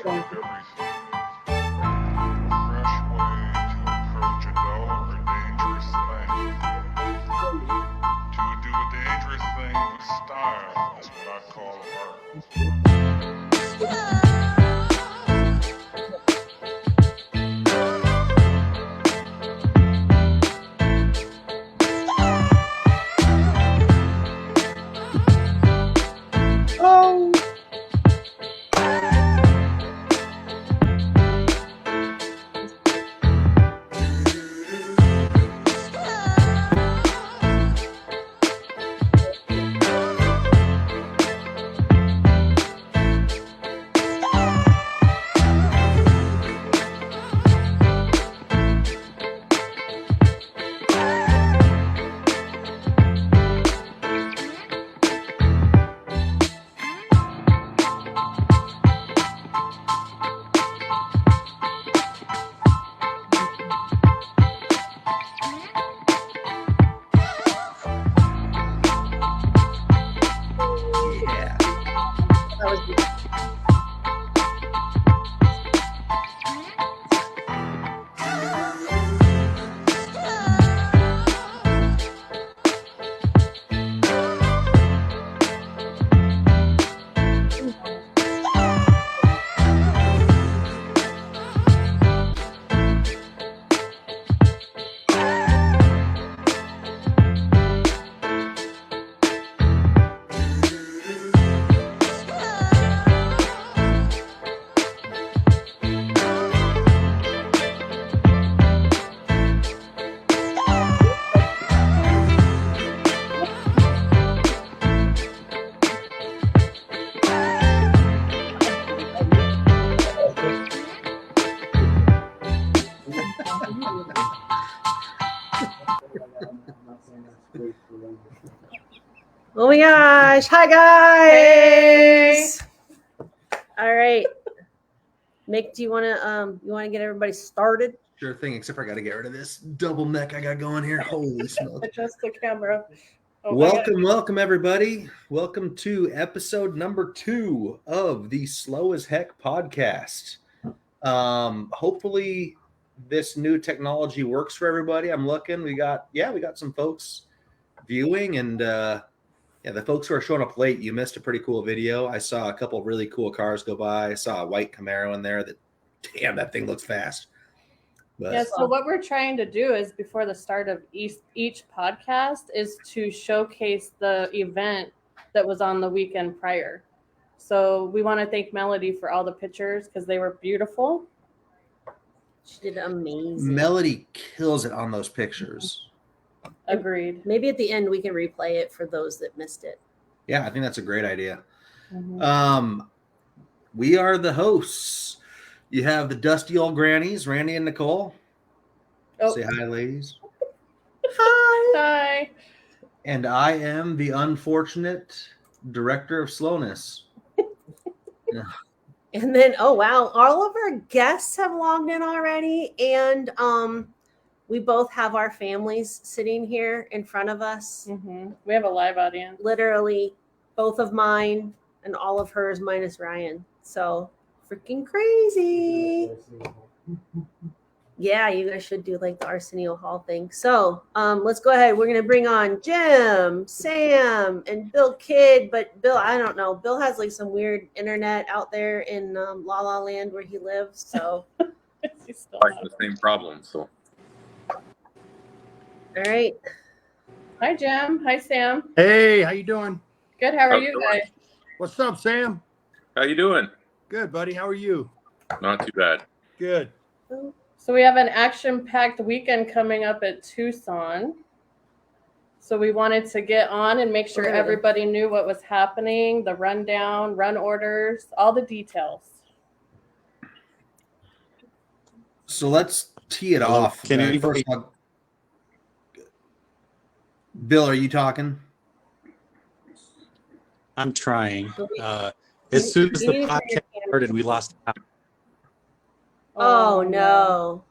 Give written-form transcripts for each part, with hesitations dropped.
Oh my gosh. Hi, guys. Hey. All right. Mick, do you want to get everybody started? Sure thing, except for I got to get rid of this double neck I got going here. Holy smokes. Adjust the camera. Oh, welcome, everybody. Welcome to episode number 2 of the Slow as Heck podcast. Hopefully this new technology works for everybody. I'm looking. We got some folks viewing, and the folks who are showing up late, you missed a pretty cool video. I saw a couple of really cool cars go by. I saw a white Camaro in there. That thing looks fast. But, yeah, so what we're trying to do is before the start of each podcast is to showcase the event that was on the weekend prior. So we want to thank Melody for all the pictures because they were beautiful. She did amazing. Melody kills it on those pictures. Agreed. Maybe at the end we can replay it for those that missed it. Yeah, I think that's a great idea. Mm-hmm. We are the hosts. You have the dusty old grannies, Randy and Nicole. Oh. Say hi, ladies. Hi. Hi. And I am the unfortunate director of slowness. Yeah. And then, oh wow, all of our guests have logged in already, and we both have our families sitting here in front of us. Mm-hmm. We have a live audience. Literally, both of mine and all of hers minus Ryan. So freaking crazy. Yeah, you guys should do like the Arsenio Hall thing. So let's go ahead. We're going to bring on Jim, Sam, and Bill Kidd. But Bill, I don't know. Bill has like some weird internet out there in La La Land where he lives. So he's still like the same problem. So. All right. Hi, Jim. Hi, Sam. Hey, how you doing? Good. How are you guys? What's up, Sam? How you doing? Good, buddy. How are you? Not too bad. Good. So we have an action-packed weekend coming up at Tucson. So we wanted to get on and make sure everybody knew what was happening, the rundown, run orders, all the details. So let's tee it off. Can anybody... Bill, are you talking? I'm trying. As soon as the podcast started, we lost. Oh no!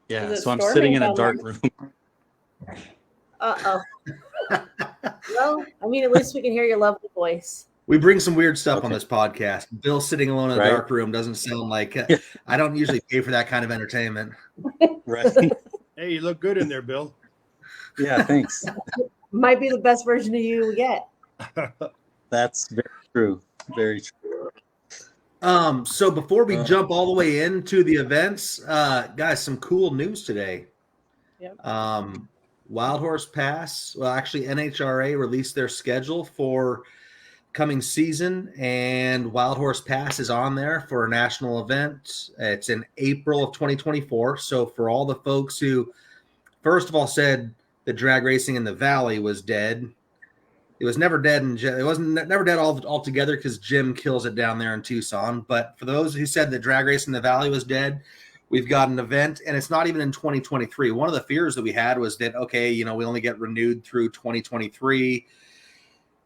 Yeah, so I'm sitting in a dark room. Uh-oh. Well, I mean, at least we can hear your lovely voice. We bring some weird stuff on this podcast. Bill sitting alone in a Right. dark room doesn't sound like I don't usually pay for that kind of entertainment. Right. Hey, you look good in there, Bill. Yeah, thanks. Might be the best version of you we get. That's very true. Very true. So before we jump all the way into the events, guys, some cool news today. Yep. Wild Horse Pass, well, actually NHRA released their schedule for coming season, and Wild Horse Pass is on there for a national event. It's in April of 2024. So for all the folks who, first of all, said that drag racing in the Valley was dead, it was never dead, and it wasn't never dead altogether because Jim kills it down there in Tucson. But for those who said that drag racing in the Valley was dead, we've got an event, and it's not even in 2023. One of the fears that we had was that, okay, we only get renewed through 2023,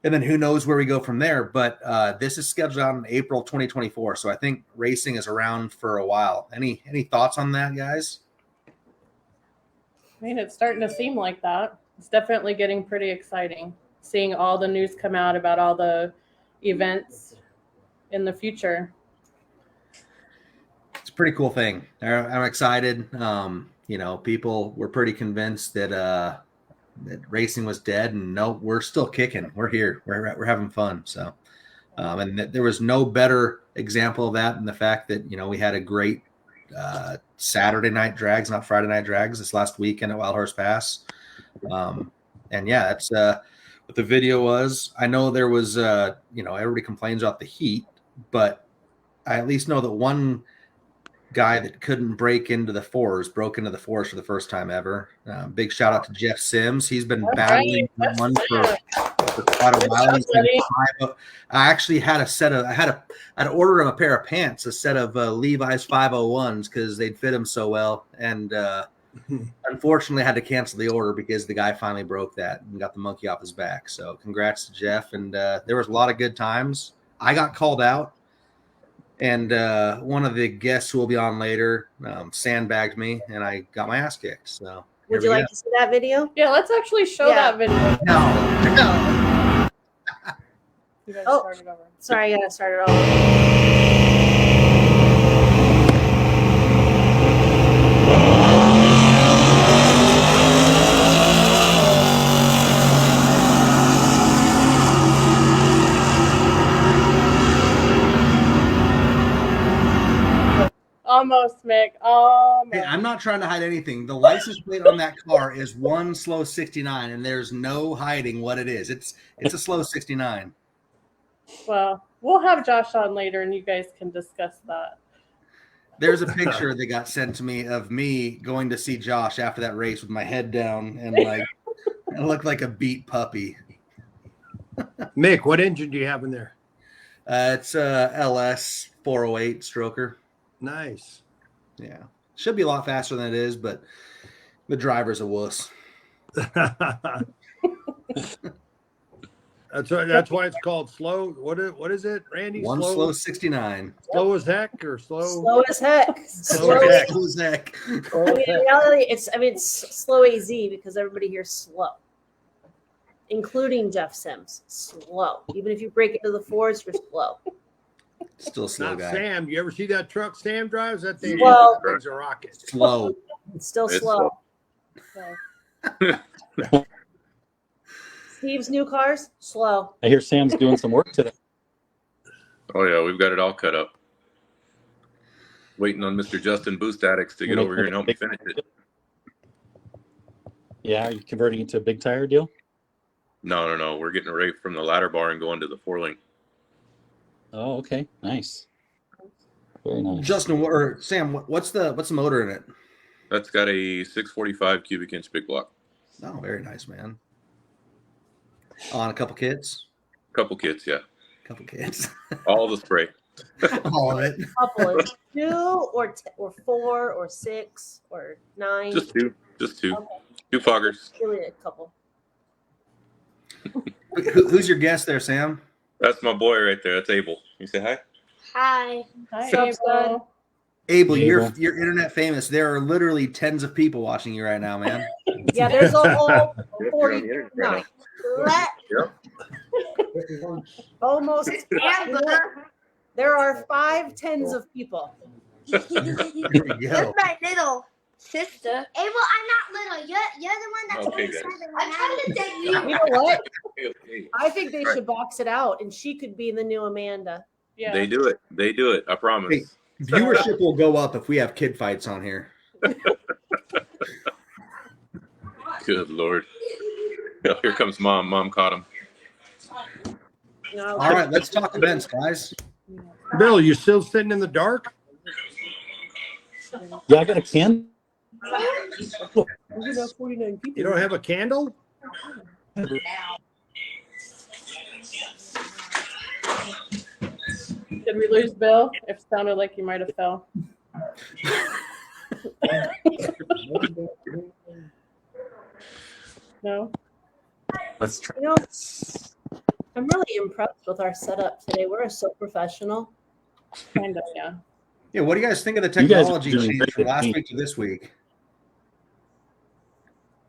and then who knows where we go from there. But this is scheduled out in April 2024, so I think racing is around for a while. Any thoughts on that, guys? I mean, it's starting to seem like that. It's definitely getting pretty exciting, seeing all the news come out about all the events in the future. It's a pretty cool thing. I'm excited. People were pretty convinced that racing was dead, and no, we're still kicking. We're here. We're having fun. So, and there was no better example of that than the fact that we had a great Saturday night drags, not Friday night drags, this last weekend at Wild Horse Pass. And yeah, that's what the video was. I know there was everybody complains about the heat, but I at least know that one guy that couldn't break into the fours broke into the fours for the first time ever. Big shout out to Jeff Sims. He's been battling one for quite a while. I actually had I'd order him a pair of pants, a set of Levi's 501s because they'd fit him so well. And unfortunately, I had to cancel the order because the guy finally broke that and got the monkey off his back. So congrats to Jeff. And there was a lot of good times. I got called out. And one of the guests who will be on later sandbagged me, and I got my ass kicked. So, would you like to see that video? Yeah, let's actually show that video. No. You guys Oh. started over. Sorry, I gotta start it all. Almost, Mick. Almost. Hey, I'm not trying to hide anything. The license plate on that car is one slow 69, and there's no hiding what it is. It's a slow 69. Well, we'll have Josh on later, and you guys can discuss that. There's a picture that got sent to me of me going to see Josh after that race with my head down and I looked like a beat puppy. Mick, what engine do you have in there? It's a LS 408 stroker. Nice. Yeah, should be a lot faster than it is, but the driver's a wuss. That's why it's called slow. What is it, Randy? One slow 69. Slow as heck or slow? Slow as heck. Slow as heck. Slow as heck. I mean, in reality, it's slow AZ because everybody here's slow, including Jeff Sims. Slow. Even if you break into the fours, you're slow. Still a slow Not guy. Sam. You ever see that truck Sam drives? That thing, Slow. that thing's a rocket. Slow. It's still It's slow. So, Steve's new cars, slow. I hear Sam's doing some work today. Oh yeah, we've got it all cut up. Waiting on Mr. Justin Boost Addicts to get over here and help me finish it. Yeah, are you converting it to a big tire deal? No. We're getting away from the ladder bar and going to the 4-link. Oh, okay. Nice. Very nice. Justin or Sam, what's the motor in it? That's got a 645 cubic inch big block. Oh, very nice, man. On a couple kids. Couple kits, yeah. Couple kids. All the spray. All of it. Couple is 2 or 4 or 6 or 9. Just two. Okay. 2 foggers. Really a couple. Who's your guest there, Sam? That's my boy right there. That's Abel. You say hi? Hi. hi, Sup, Abel. Abel, you're Abel. internet famous. There are literally tens of people watching you right now, man. Yeah, there's a whole You're 40. on the internet No. right Let- Yep. Almost. There are 5 tens of people. There we go. You're my little sister. Hey, well, I'm not little. You're the one that's Okay, going guys. I'm trying to take you. You know what? Okay. I think they Right. should box it out, and she could be the new Amanda. Yeah. They do it. They do it. I promise. Hey, viewership will go up if we have kid fights on here. Good Lord. Oh, here comes Mom. Mom caught him. No, All right, let's talk events, guys. Bill, you still sitting in the dark? Yeah, I got a can. we got 49 people. You don't have a candle? Did we lose Bill? It sounded like he might have fell. No. Let's try. You know, I'm really impressed with our setup today. We're so professional. Kind of, yeah. Yeah, what do you guys think of the You guys are technology doing change great from with last me. week to this week?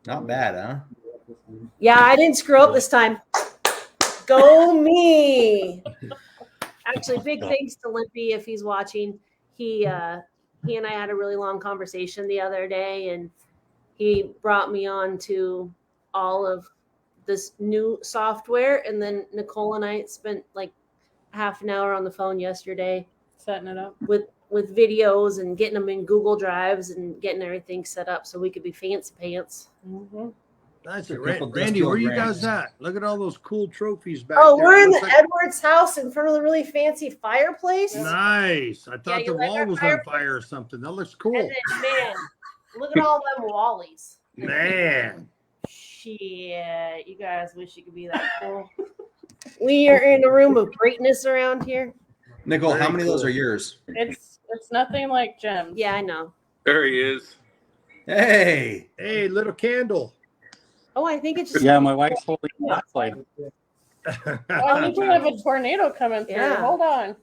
Not bad, huh? Yeah, I didn't screw up this time. Go me. Actually, big thanks to Limpy if he's watching. He and I had a really long conversation the other day, and he brought me on to all of this new software. And then Nicole and I spent like half an hour on the phone yesterday Setting it up. with videos and getting them in Google Drives and getting everything set up so we could be fancy pants. Mm-hmm. That's A it. couple Randy, where you grams. guys at? Look at all those cool trophies back Oh, there. we're in the Looks like- Edwards house in front of the really fancy fireplace. Nice. I thought you the like wall our was on fireplace? fire or something. That looks And cool. then, man, look at all them wallies. Man. Shit, you guys wish you could be that cool. We are in a room of greatness around here. Nicole, how Very many of those cool. are yours? It's nothing like Jim's. Yeah, I know. There he is. Hey, Hey, little candle. Oh, I think it's just Yeah, my wife's holding that flame. Oh, I think we have a tornado coming through. Yeah. Hold on.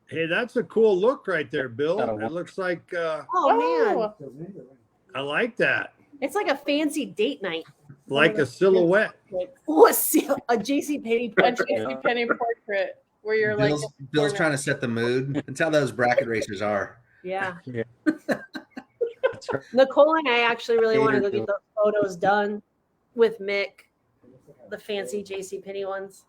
Hey, that's a cool look right there, Bill. Got a- It looks like oh man, I like that. it's like a fancy date night. Like a silhouette. Oh, a JC Penney A portrait. JC Penny portrait where you're like, Bill's trying to set the mood. That's how those bracket racers are. Yeah. Yeah. Nicole and I actually really want to go get those photos done with Mick, the fancy JC Penney ones.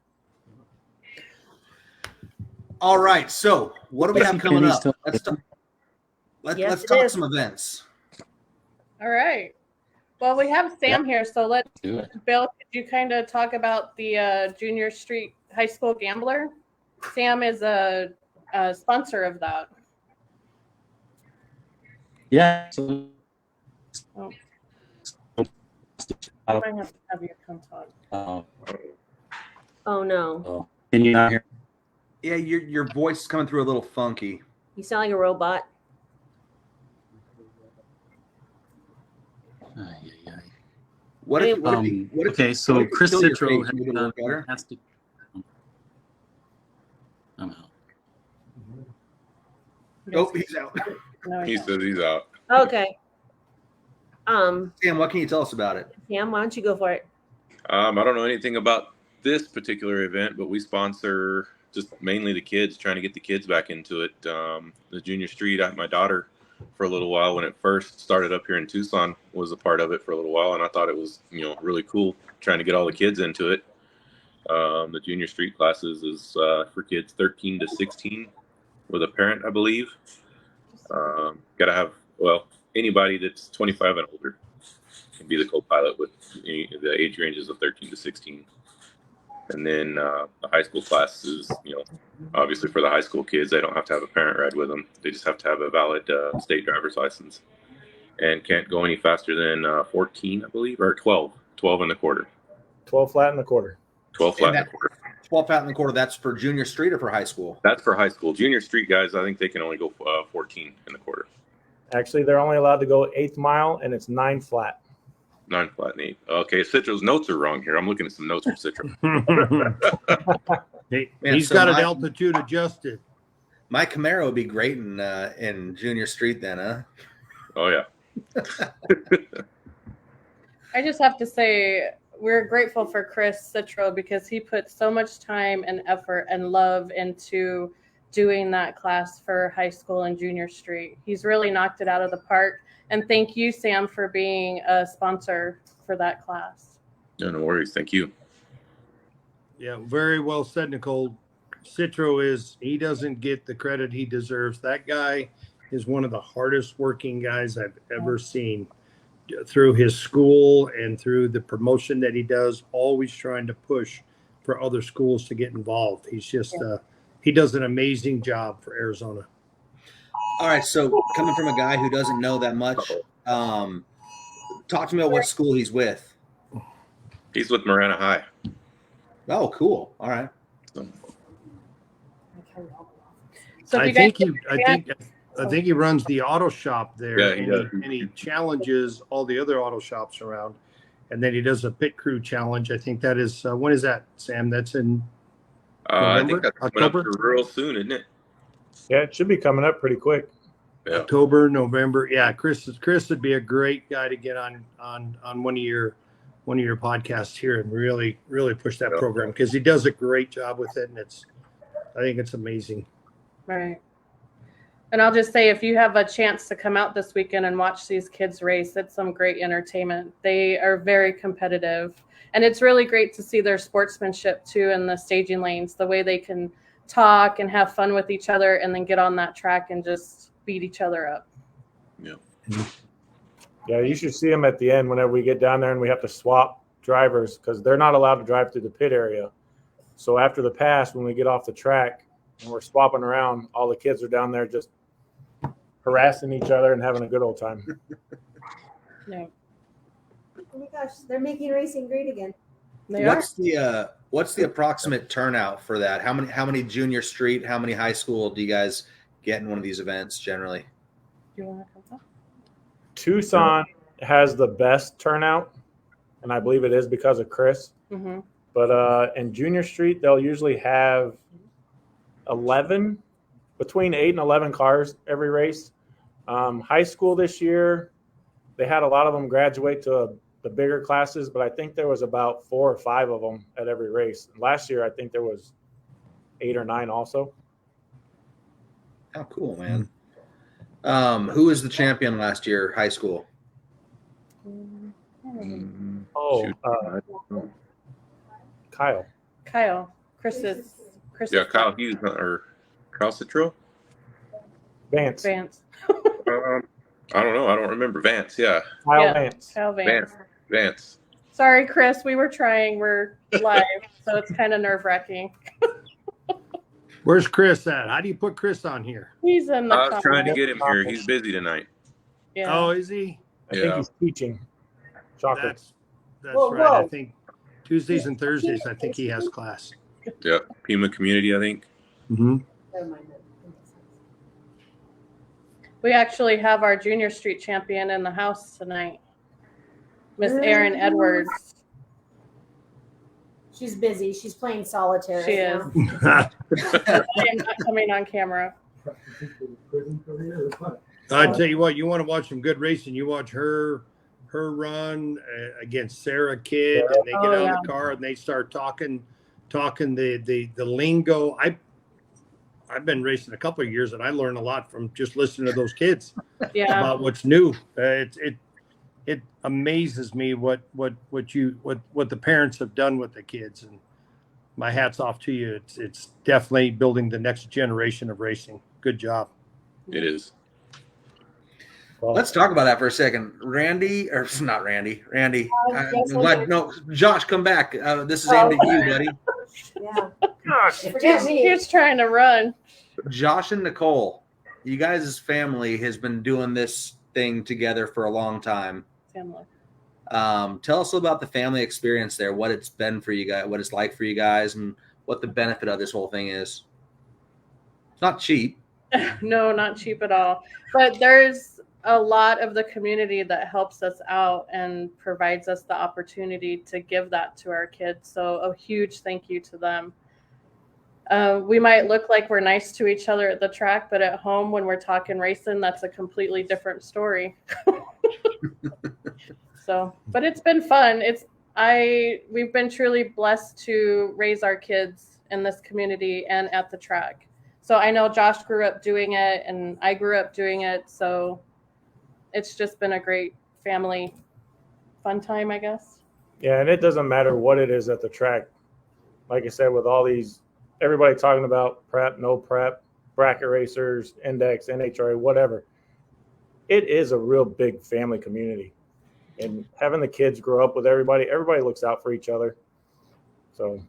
All right, so what do we have coming up? Still- Let's talk, Yes, let's it talk is. some events. all right. Well, we have Sam here, so let's. Do it. Bill, could you kind of talk about the Junior Street High School Gambler? Sam is a sponsor of that. Yeah. So, Oh. I might have to have you come talk. Oh no, oh, can you not hear? Yeah, your voice is coming through a little funky. you sound like a robot. Ay, ay, ay. What if, what if, what if Okay, so what if you Chris kill your Citro face, has maybe it'll done work better? fantastic. I'm out. Oh, he's out. No, He don't. says he's out. Okay. Sam, what can you tell us about it? Sam, why don't you go for it? I don't know anything about this particular event, but we sponsor just mainly the kids, trying to get the kids back into it. The Junior Street, my daughter, for a little while when it first started up here in Tucson, was a part of it for a little while, and I thought it was really cool trying to get all the kids into it. The Junior Street classes is for kids 13 to 16 with a parent, I believe. Got to have anybody that's 25 and older can be the co-pilot with the age ranges of 13 to 16. And then the high school classes, obviously for the high school kids, they don't have to have a parent ride with them. They just have to have a valid state driver's license and can't go any faster than 14, I believe, or 12 and a quarter. 12 flat and a quarter. 12 flat And and a quarter. 12 out in the quarter, that's for junior street or for high school? That's for high school. Junior Street guys, I think they can only go 14 and a quarter. Actually, they're only allowed to go 8th mile, and it's 9 flat. 9 flat and 8. Okay, Citro's notes are wrong here. I'm looking at some notes from Citro. Man, He's so got an my- altitude adjusted. My Camaro would be great in junior street then, huh? Oh, yeah. I just have to say, we're grateful for Chris Citro because he put so much time and effort and love into doing that class for high school and junior street. He's really knocked it out of the park. And thank you, Sam, for being a sponsor for that class. No worries. Thank you. Yeah, very well said, Nicole. Citro he doesn't get the credit he deserves. That guy is one of the hardest working guys I've ever seen. Through his school and through the promotion that he does, always trying to push for other schools to get involved. He's just, he does an amazing job for Arizona. All right. So coming from a guy who doesn't know that much, talk to me about what school he's with. He's with Marana High. Oh, cool. All right. So I think he runs the auto shop there. Yeah, he does. And he challenges all the other auto shops around. And then he does a pit crew challenge. I think that is, when is that, Sam? That's in I think that's coming up October? real soon, isn't it? Yeah, it should be coming up pretty quick. Yeah. October, November. Yeah, Chris would be a great guy to get on one of your podcasts here and really push that program, because he does a great job with it, and I think it's amazing. Right. And I'll just say, if you have a chance to come out this weekend and watch these kids race, it's some great entertainment. They are very competitive, and it's really great to see their sportsmanship too in the staging lanes, the way they can talk and have fun with each other and then get on that track and just beat each other up. Yeah. Yeah, you should see them at the end whenever we get down there and we have to swap drivers, because they're not allowed to drive through the pit area. So after the pass, when we get off the track and we're swapping around, all the kids are down there just harassing each other and having a good old time. Yeah. Oh my gosh, they're making racing great again. What's the approximate turnout for that? How many junior street, how many high school do you guys get in one of these events generally? Do you want to come up? Tucson has the best turnout, and I believe it is because of Chris. Mm-hmm. But in junior street, they'll usually have between 8 and 11 cars every race. High school this year, they had a lot of them graduate to the bigger classes, but I think there was about 4 or 5 of them at every race. Last year, I think there was 8 or 9 also. Oh, cool, man. Who was the champion last year, high school? Kyle. Chris's Yeah, Kyle Hughes or Kyle Citro? Vance. I don't know. I don't remember. Vance, yeah. Kyle Vance. Sorry, Chris. We were trying. We're live, so it's kind of nerve-wracking. Where's Chris at? How do you put Chris on here? He's in the I was trying to get him here. He's busy tonight. Yeah. Oh, is he? I think he's teaching chocolate. That's right. I think Tuesdays and Thursdays, I think he has class. Yeah, Pima Community, I think. Mm-hmm. We actually have our junior street champion in the house tonight, Miss Erin Edwards. She's busy. She's playing solitaire. She is. I am not coming on camera. I tell you what, you want to watch some good racing, you watch her run against Sarah Kidd, and they get out of the car and they start talking the lingo. I've been racing a couple of years, and I learn a lot from just listening to those kids about what's new. It amazes me what the parents have done with the kids, and my hat's off to you. It's definitely building the next generation of racing. Good job. It is. Well, let's talk about that for a second. Randy. Josh, come back. This is aimed at you, buddy. Yeah. Gosh, he's trying to run. Josh and Nicole, you guys' family has been doing this thing together for a long time. Family. Tell us about the family experience there, what it's been for you guys, what it's like for you guys, and what the benefit of this whole thing is. It's not cheap. No, not cheap at all. But there's a lot of the community that helps us out and provides us the opportunity to give that to our kids. So a huge thank you to them. We might look like we're nice to each other at the track, but at home when we're talking racing, that's a completely different story. So, but it's been fun. we've been truly blessed to raise our kids in this community and at the track. So I know Josh grew up doing it and I grew up doing it. So it's just been a great family fun time, I guess. Yeah, and it doesn't matter what it is at the track. Like I said, with all these, everybody talking about prep, no prep, bracket racers, index, NHRA, whatever. It is a real big family community. And having the kids grow up with everybody looks out for each other. So,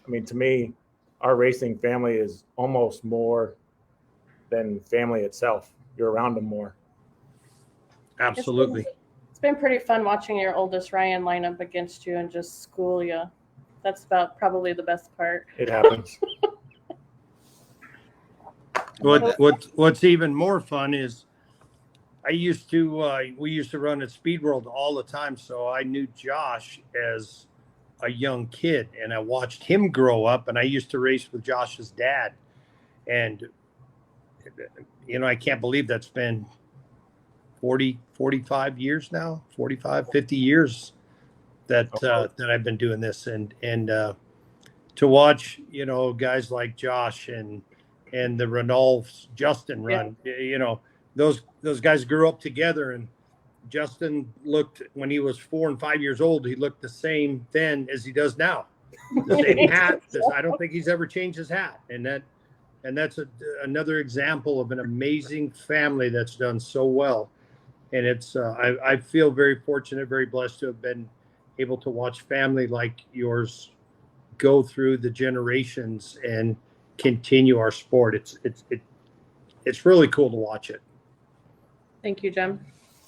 I mean, to me, our racing family is almost more than family itself. You're around them more. Absolutely. It's been pretty fun watching your oldest Ryan line up against you and just school you. That's about probably the best part. It happens. What's even more fun is we used to run at Speed World all the time, so I knew Josh as a young kid, and I watched him grow up, and I used to race with Josh's dad. And, I can't believe that's been 45 years now, 45, 50 years that I've been doing this. And to watch, guys like Josh and the Renault's Justin run, those guys grew up together, and Justin looked, when he was 4 and 5 years old, he looked the same then as he does now. The same hat. I don't think he's ever changed his hat. And that's another example of an amazing family that's done so well. And it's I feel very fortunate, very blessed to have been able to watch family like yours go through the generations and continue our sport. It's really cool to watch it. Thank you, Jim.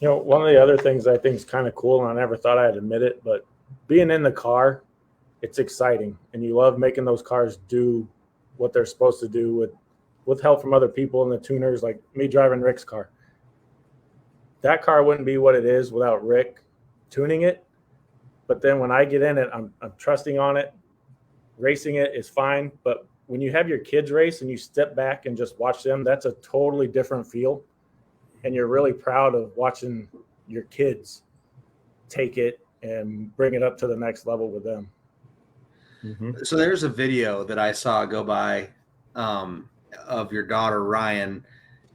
One of the other things I think is kind of cool, and I never thought I'd admit it, but being in the car, it's exciting, and you love making those cars do what they're supposed to do with help from other people and the tuners, like me driving Rick's car. That car wouldn't be what it is without Rick tuning it. But then when I get in it, I'm trusting on it. Racing it is fine, but when you have your kids race and you step back and just watch them, that's a totally different feel. And you're really proud of watching your kids take it and bring it up to the next level with them. Mm-hmm. So there's a video that I saw go by of your daughter, Ryan,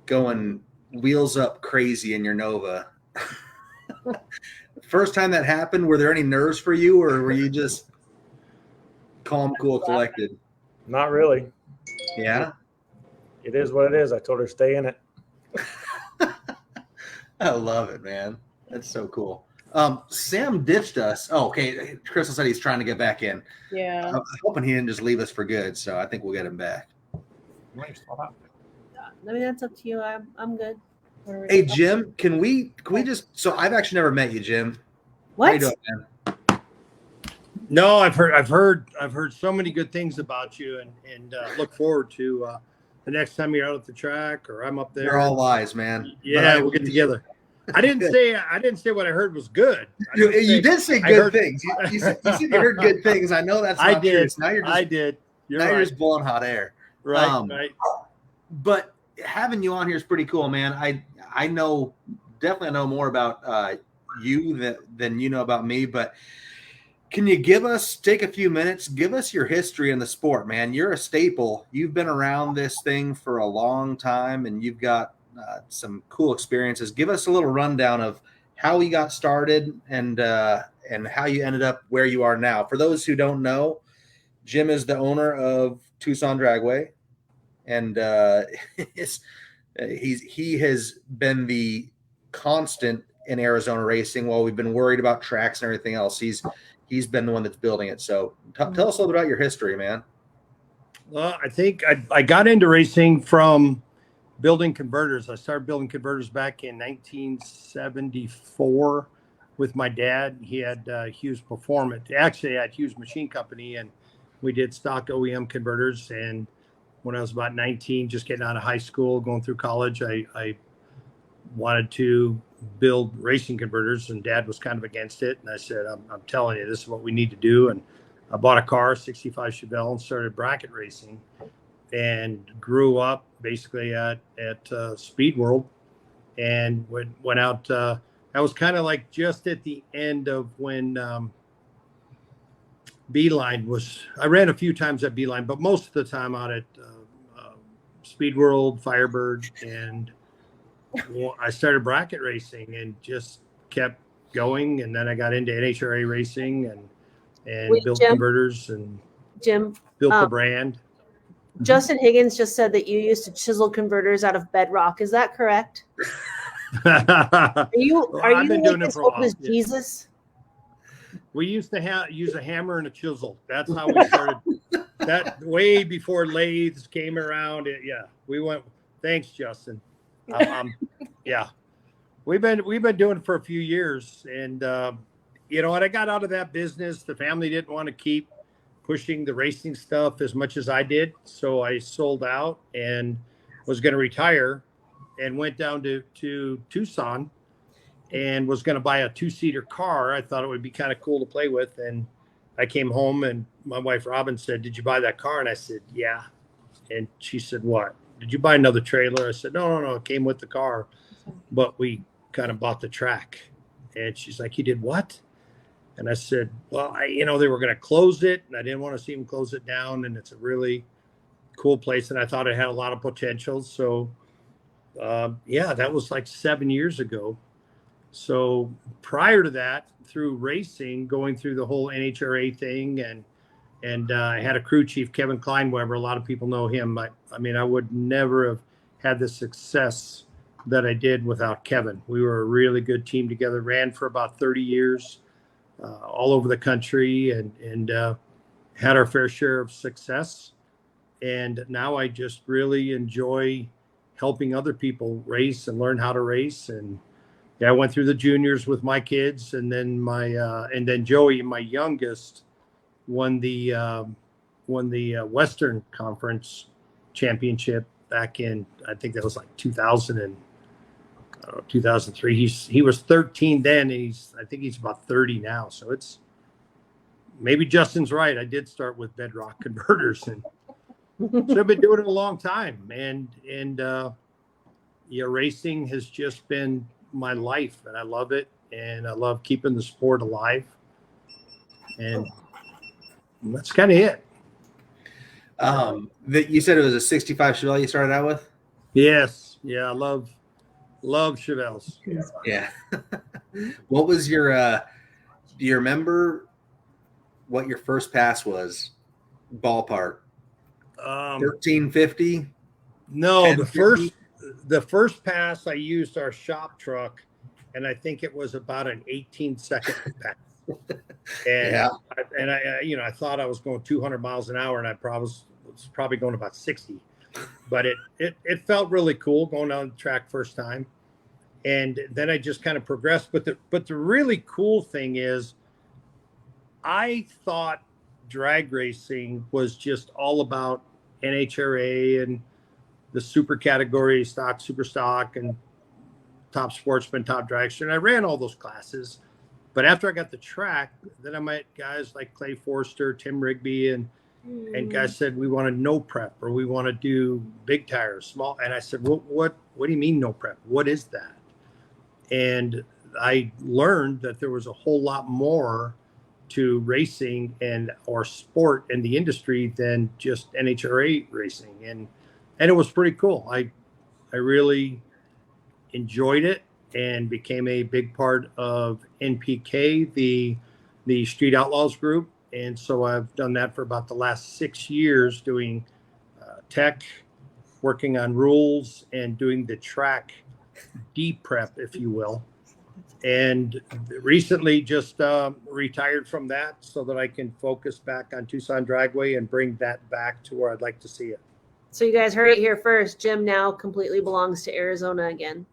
going wheels up crazy in your Nova. First time that happened, were there any nerves for you, or were you just calm, cool, collected? Not really. Yeah? It is what it is. I told her stay in it. I love it, man. That's so cool. Sam ditched us. Oh, okay. Crystal said he's trying to get back in. Yeah. I'm hoping he didn't just leave us for good, so I think we'll get him back. I mean, that's up to you. I'm good. Hey, Jim, can we just? So I've actually never met you, Jim. What? How you doing, man? No, I've heard so many good things about you, and look forward to the next time you're out at the track or I'm up there. They're all lies, man. Yeah, we'll get together. I didn't say what I heard was good. You did say good things. You said you heard good things. I know that's not I did. True. Now you're just, I did. You're now right. you're just blowing hot air. Right. Right. But having you on here is pretty cool, man. I definitely know more about you than you know about me, but can you take a few minutes, give us your history in the sport, man? You're a staple. You've been around this thing for a long time, and you've got some cool experiences. Give us a little rundown of how you got started and how you ended up where you are now. For those who don't know, Jim is the owner of Tucson Dragway, and he has been the constant in Arizona racing while we've been worried about tracks and everything else. He's been the one that's building it. So tell us a little bit about your history, man. Well, I think I got into racing from building converters. I started building converters back in 1974 with my dad. He had Hughes Performance, actually at Hughes Machine Company, and we did stock OEM converters. And when I was about 19, just getting out of high school, going through college, I wanted to build racing converters, and Dad was kind of against it. And I said, I'm telling you, this is what we need to do. And I bought a car, 65 Chevelle, and started bracket racing, and grew up basically at Speed World, and went out. I was kind of like just at the end of when Beeline I ran a few times at Beeline, but most of the time out at Speed World, Firebird, and I started bracket racing and just kept going. And then I got into NHRA racing and Wait, built Jim? converters and Jim, built the brand. Justin Higgins just said that you used to chisel converters out of bedrock. Is that correct? Are you I've been like doing it as for a old while. as Jesus? We used to use a hammer and a chisel. That's how we started. That way before lathes came around. We went. Thanks, Justin. Yeah, we've been doing it for a few years, and when I got out of that business, the family didn't want to keep pushing the racing stuff as much as I did, so I sold out and was going to retire, and went down to Tucson, and was going to buy a 2-seater car. I thought it would be kind of cool to play with, and I came home and my wife Robin said, "Did you buy that car?" And I said, "Yeah." And she said, "What? Did you buy another trailer?" I said, No. It came with the car, but we kind of bought the track." And she's like, "You did what?" And I said, "Well, they were going to close it, and I didn't want to see them close it down. And it's a really cool place, and I thought it had a lot of potential." So, that was like 7 years ago. So prior to that, through racing, going through the whole NHRA thing, and I had a crew chief, Kevin Kleinweber. A lot of people know him. I would never have had the success that I did without Kevin. We were a really good team together, ran for about 30 years all over the country, and had our fair share of success. And now I just really enjoy helping other people race and learn how to race. And I went through the juniors with my kids, and then then Joey, my youngest, won the Western Conference championship back in, I think that was like 2003. He was 13 then, and I think he's about 30 now. So it's, maybe Justin's right. I did start with bedrock converters, and so I've been doing it a long time. And racing has just been my life, and I love it, and I love keeping the sport alive, and that's kind of it. That you said it was a 65 Chevelle you started out with? Yes. Yeah, I love Chevelles. Yeah. What was your do you remember what your first pass was? Ballpark. 1350? No, the first pass I used our shop truck, and I think it was about an 18-second pass. And I thought I was going 200 miles an hour, and I was probably going about 60. But it felt really cool going on the track first time, and then I just kind of progressed. But the really cool thing is, I thought drag racing was just all about NHRA and the super category, stock, super stock, and top sportsman, top dragster. And I ran all those classes. But after I got the track, then I met guys like Clay Forster, Tim Rigby, and guys said, "We want to no prep, or we want to do big tires, small." And I said, what do you mean no prep? What is that? And I learned that there was a whole lot more to racing or sport in the industry than just NHRA racing. And it was pretty cool. I really enjoyed it, and became a big part of NPK, the Street Outlaws group. And so I've done that for about the last 6 years, doing tech, working on rules, and doing the track prep, if you will. And recently just retired from that so that I can focus back on Tucson Dragway and bring that back to where I'd like to see it. So you guys heard it here first. Jim now completely belongs to Arizona again.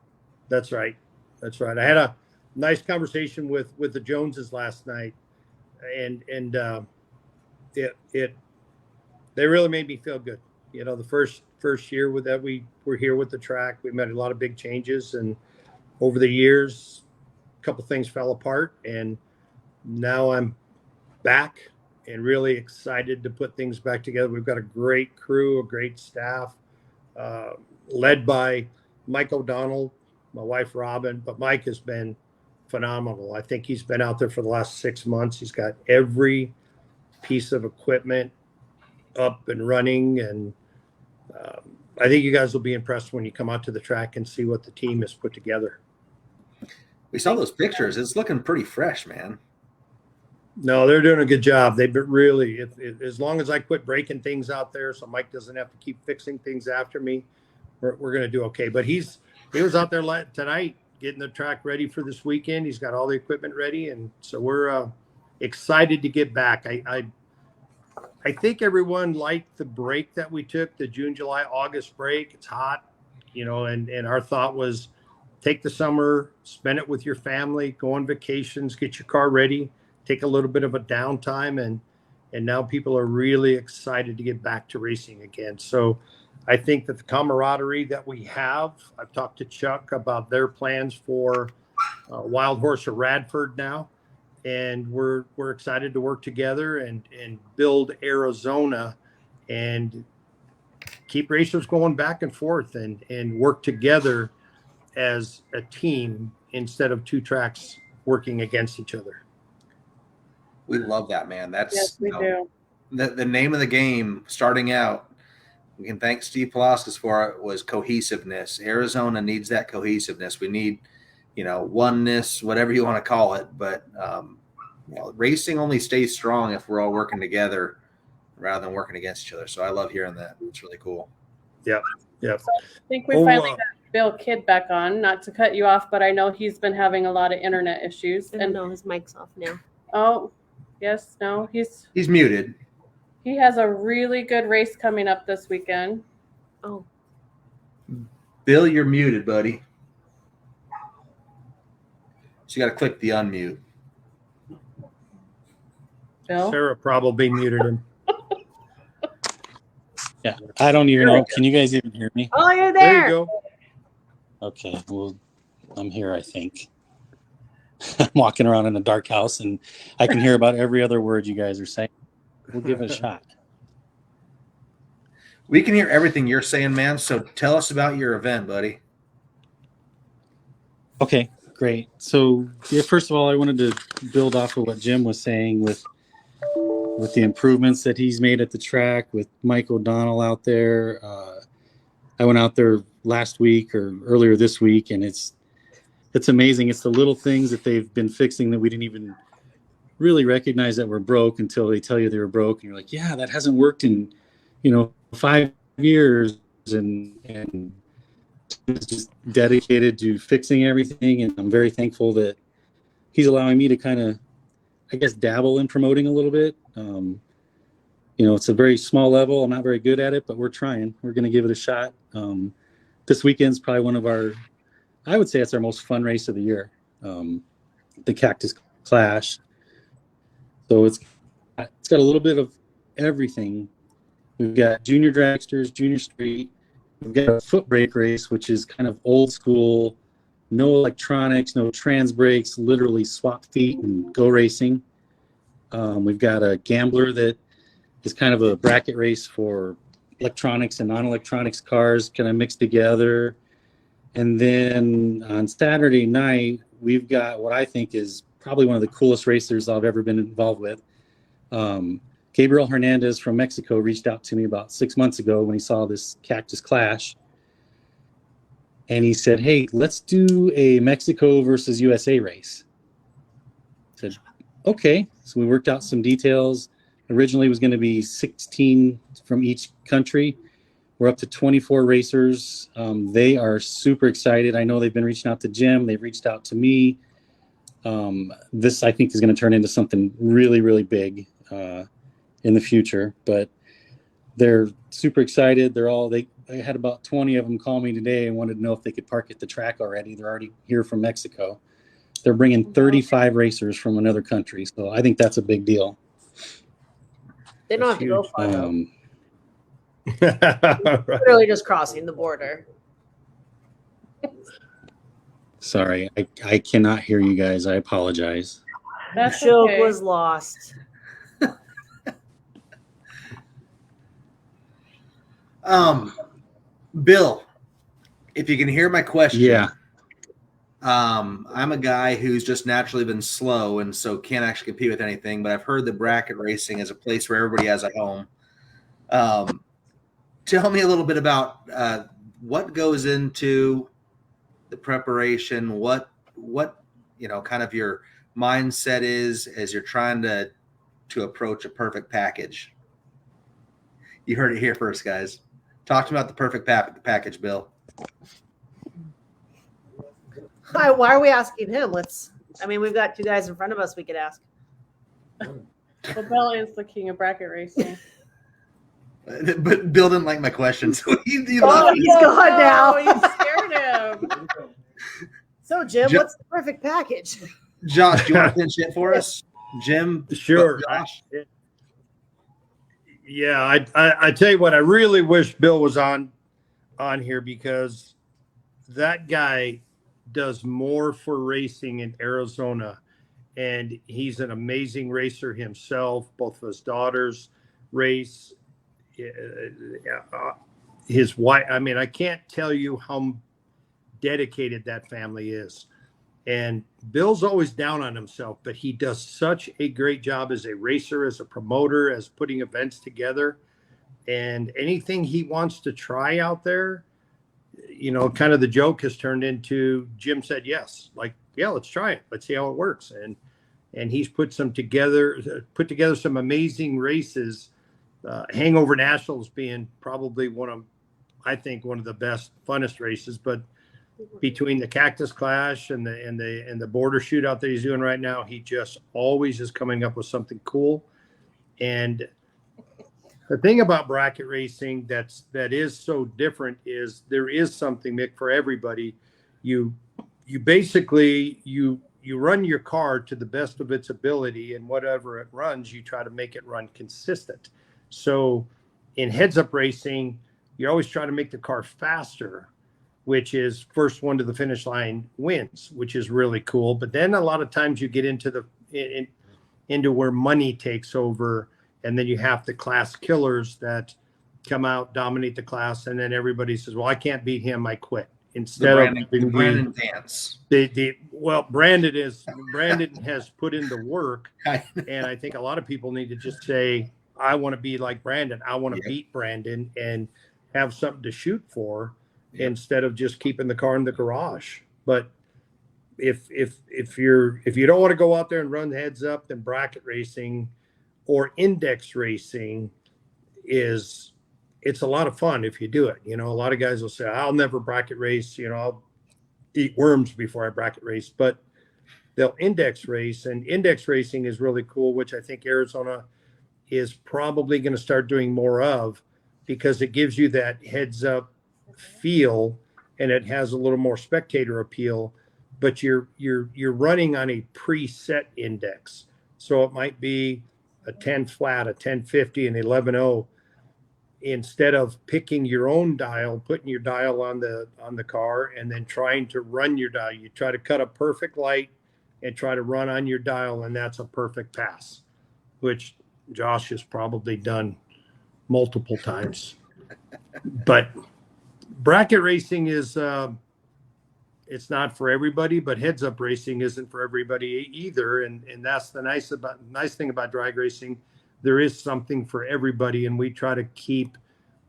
That's right. I had a nice conversation with the Joneses last night, and they really made me feel good. The first year with that, we were here with the track. We made a lot of big changes, and over the years, a couple things fell apart, and now I'm back and really excited to put things back together. We've got a great crew, a great staff, led by Mike O'Donnell, my wife Robin, but Mike has been phenomenal. I think he's been out there for the last 6 months. He's got every piece of equipment up and running. And I think you guys will be impressed when you come out to the track and see what the team has put together. We saw those pictures. It's looking pretty fresh, man. No, they're doing a good job. They've been really, as long as I quit breaking things out there, so Mike doesn't have to keep fixing things after me, we're going to do okay. But he was out there tonight getting the track ready for this weekend. He's got all the equipment ready, and so we're excited to get back. I think everyone liked the break that we took, the June, July, August break. It's hot, and our thought was take the summer, spend it with your family, go on vacations, get your car ready, take a little bit of a downtime, and now people are really excited to get back to racing again. So I think that the camaraderie that we have, I've talked to Chuck about their plans for Wild Horse or Radford now, and we're excited to work together and build Arizona and keep racers going back and forth and work together as a team instead of two tracks working against each other. We love that, man. That's Yes, we do. The name of the game starting out. We can thank Steve Palaskis for it, was cohesiveness. Arizona needs that cohesiveness. We need, oneness, whatever you want to call it. But racing only stays strong if we're all working together rather than working against each other. So I love hearing that. It's really cool. Yep. So I think we finally got Bill Kidd back on. Not to cut you off, but I know he's been having a lot of internet issues. And no, his mic's off now. Oh, yes, no, he's muted. He has a really good race coming up this weekend. Oh, Bill, you're muted, buddy. So you got to click the unmute. Bill? Sarah probably muted him. Yeah, I don't even know. Can you guys even hear me? Oh, you're There there. you go. Okay, well, I'm here, I think. I'm walking around in a dark house, and I can hear about every other word you guys are saying. We'll give it a shot. We can hear everything you're saying, man. So tell us about your event, buddy. Okay, great. So, yeah, first of all, I wanted to build off of what Jim was saying with the improvements that he's made at the track with Mike O'Donnell out there. I went out there last week or earlier this week, and it's amazing. It's the little things that they've been fixing that we didn't even really recognize that were broke until they tell you they were broke, and you're like, yeah, that hasn't worked in 5 years, and it's just dedicated to fixing everything. And I'm very thankful that he's allowing me to kind of, I guess, dabble in promoting a little bit. It's a very small level. I'm not very good at it, but we're trying. We're going to give it a shot. This weekend's probably one of I would say it's our most fun race of the year, the Cactus Clash. So it's got a little bit of everything. We've got junior dragsters, junior street. We've got a foot brake race, which is kind of old school, no electronics, no trans brakes, literally swap feet and go racing. We've got a gambler that is kind of a bracket race for electronics and non-electronics cars kind of mixed together. And then on Saturday night, we've got what I think is probably one of the coolest racers I've ever been involved with. Gabriel Hernandez from Mexico reached out to me about 6 months ago when he saw this Cactus Clash. And he said, hey, let's do a Mexico versus USA race. I said, okay. So we worked out some details. Originally it was going to be 16 from each country. We're up to 24 racers. They are super excited. I know they've been reaching out to Jim. They've reached out to me. This, I think, is going to turn into something really, really big in the future. But they're super excited. I had about 20 of them call me today and wanted to know if they could park at the track already. They're already here from Mexico. They're bringing 35 racers from another country. So I think that's a big deal. They don't have to go far. Right. Literally just crossing the border. Sorry, I cannot hear you guys. I apologize. That's Joke okay. was lost. Bill, if you can hear my question. Yeah. I'm a guy who's just naturally been slow and so can't actually compete with anything, but I've heard that bracket racing is a place where everybody has a home. Tell me a little bit about what goes into the preparation, what kind of your mindset is as you're trying to approach a perfect package. You heard it here first, guys. Talk to me about the perfect package, Bill. Why are we asking him? We've got two guys in front of us we could ask. Well, Bill is the king of bracket racing. But Bill didn't like my question, so he's He's gone now. You scared him. So, Jim, what's the perfect package? Josh, do you want to pinch it for us? Jim? Sure. Josh? I tell you what, I really wish Bill was on here, because that guy does more for racing in Arizona, and he's an amazing racer himself. Both of his daughters race. His wife, I can't tell you how dedicated that family is. And Bill's always down on himself, but he does such a great job as a racer, as a promoter, as putting events together. And anything he wants to try out there, kind of the joke has turned into, Jim said yes. Like, yeah, let's try it. Let's see how it works. And he's put together some amazing races. Hangover Nationals being probably one of the best, funnest races, but between the Cactus Clash and the border shootout that he's doing right now, he just always is coming up with something cool. And the thing about bracket racing that is so different is there is something, Mick, for everybody. You basically run your car to the best of its ability, and whatever it runs, you try to make it run consistent. So in heads-up racing, you always try to make the car faster, which is first one to the finish line wins, which is really cool. But then a lot of times you get into into where money takes over, and then you have the class killers that come out, dominate the class, and then everybody says, well, I can't beat him, I quit. Instead of Brandon dance. Brandon has put in the work, and I think a lot of people need to just say, I want to be like Brandon. I want to beat Brandon and have something to shoot for, instead of just keeping the car in the garage. But if you don't want to go out there and run heads up, then bracket racing or index racing it's a lot of fun if you do it. A lot of guys will say, I'll never bracket race, I'll eat worms before I bracket race, but they'll index race, and index racing is really cool, which I think Arizona is probably going to start doing more of, because it gives you that heads up feel, and it has a little more spectator appeal, but you're running on a preset index. So it might be a 10 flat, a 1050, an 11.0. Instead of picking your own dial, putting your dial on the car and then trying to run your dial, you try to cut a perfect light and try to run on your dial, and that's a perfect pass, which Josh has probably done multiple times. But bracket racing is it's not for everybody, but heads up racing isn't for everybody either. And that's the nice thing about drag racing. There is something for everybody, and we try to keep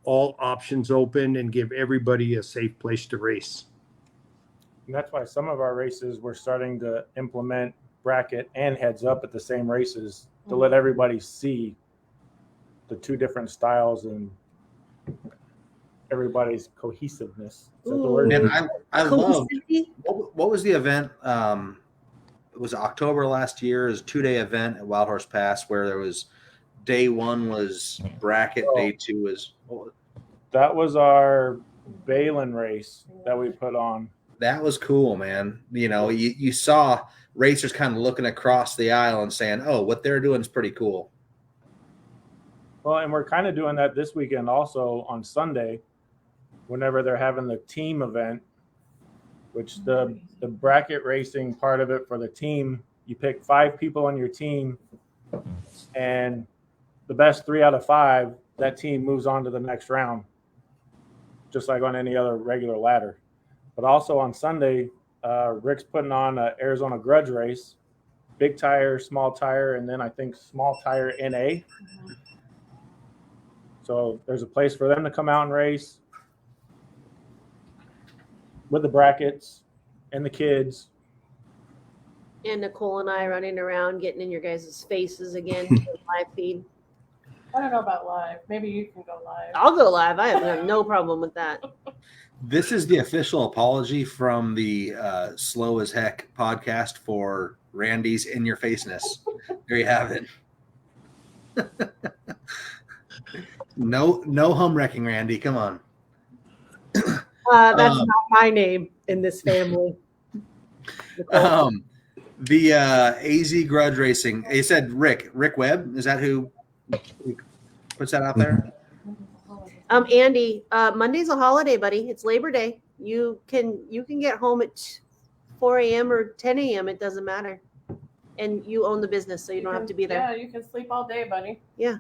all options open and give everybody a safe place to race. And that's why some of our races we're starting to implement bracket and heads up at the same races to let everybody see the two different styles and everybody's cohesiveness. Is that the word? And I love, what was the event? It was October last year. It was a 2-day event at Wild Horse Pass where there was day one was bracket, day two was. That was our Balin race that we put on. That was cool, man. You saw racers kind of looking across the aisle and saying, oh, what they're doing is pretty cool. Well, and we're kind of doing that this weekend also on Sunday, whenever they're having the team event, which the bracket racing part of it for the team, you pick 5 people on your team, and the best 3 out of 5, that team moves on to the next round, just like on any other regular ladder. But also on Sunday, Rick's putting on an Arizona grudge race, big tire, small tire, and then I think small tire NA. So there's a place for them to come out and race with the brackets and the kids. And Nicole and I running around getting in your guys' faces again for the live feed. I don't know about live. Maybe you can go live. I'll go live. I have no problem with that. This is the official apology from the Slow as Heck podcast for Randy's in your faceness. There you have it. No hum wrecking, Randy. Come on. That's not my name in this family. The AZ Grudge Racing. You said Rick Webb. Is that who puts that out there? Andy, Monday's a holiday, buddy. It's Labor Day. You can get home at 4 a.m. or 10 a.m. It doesn't matter. And you own the business, so you don't have to be there. Yeah, you can sleep all day, buddy. Yeah.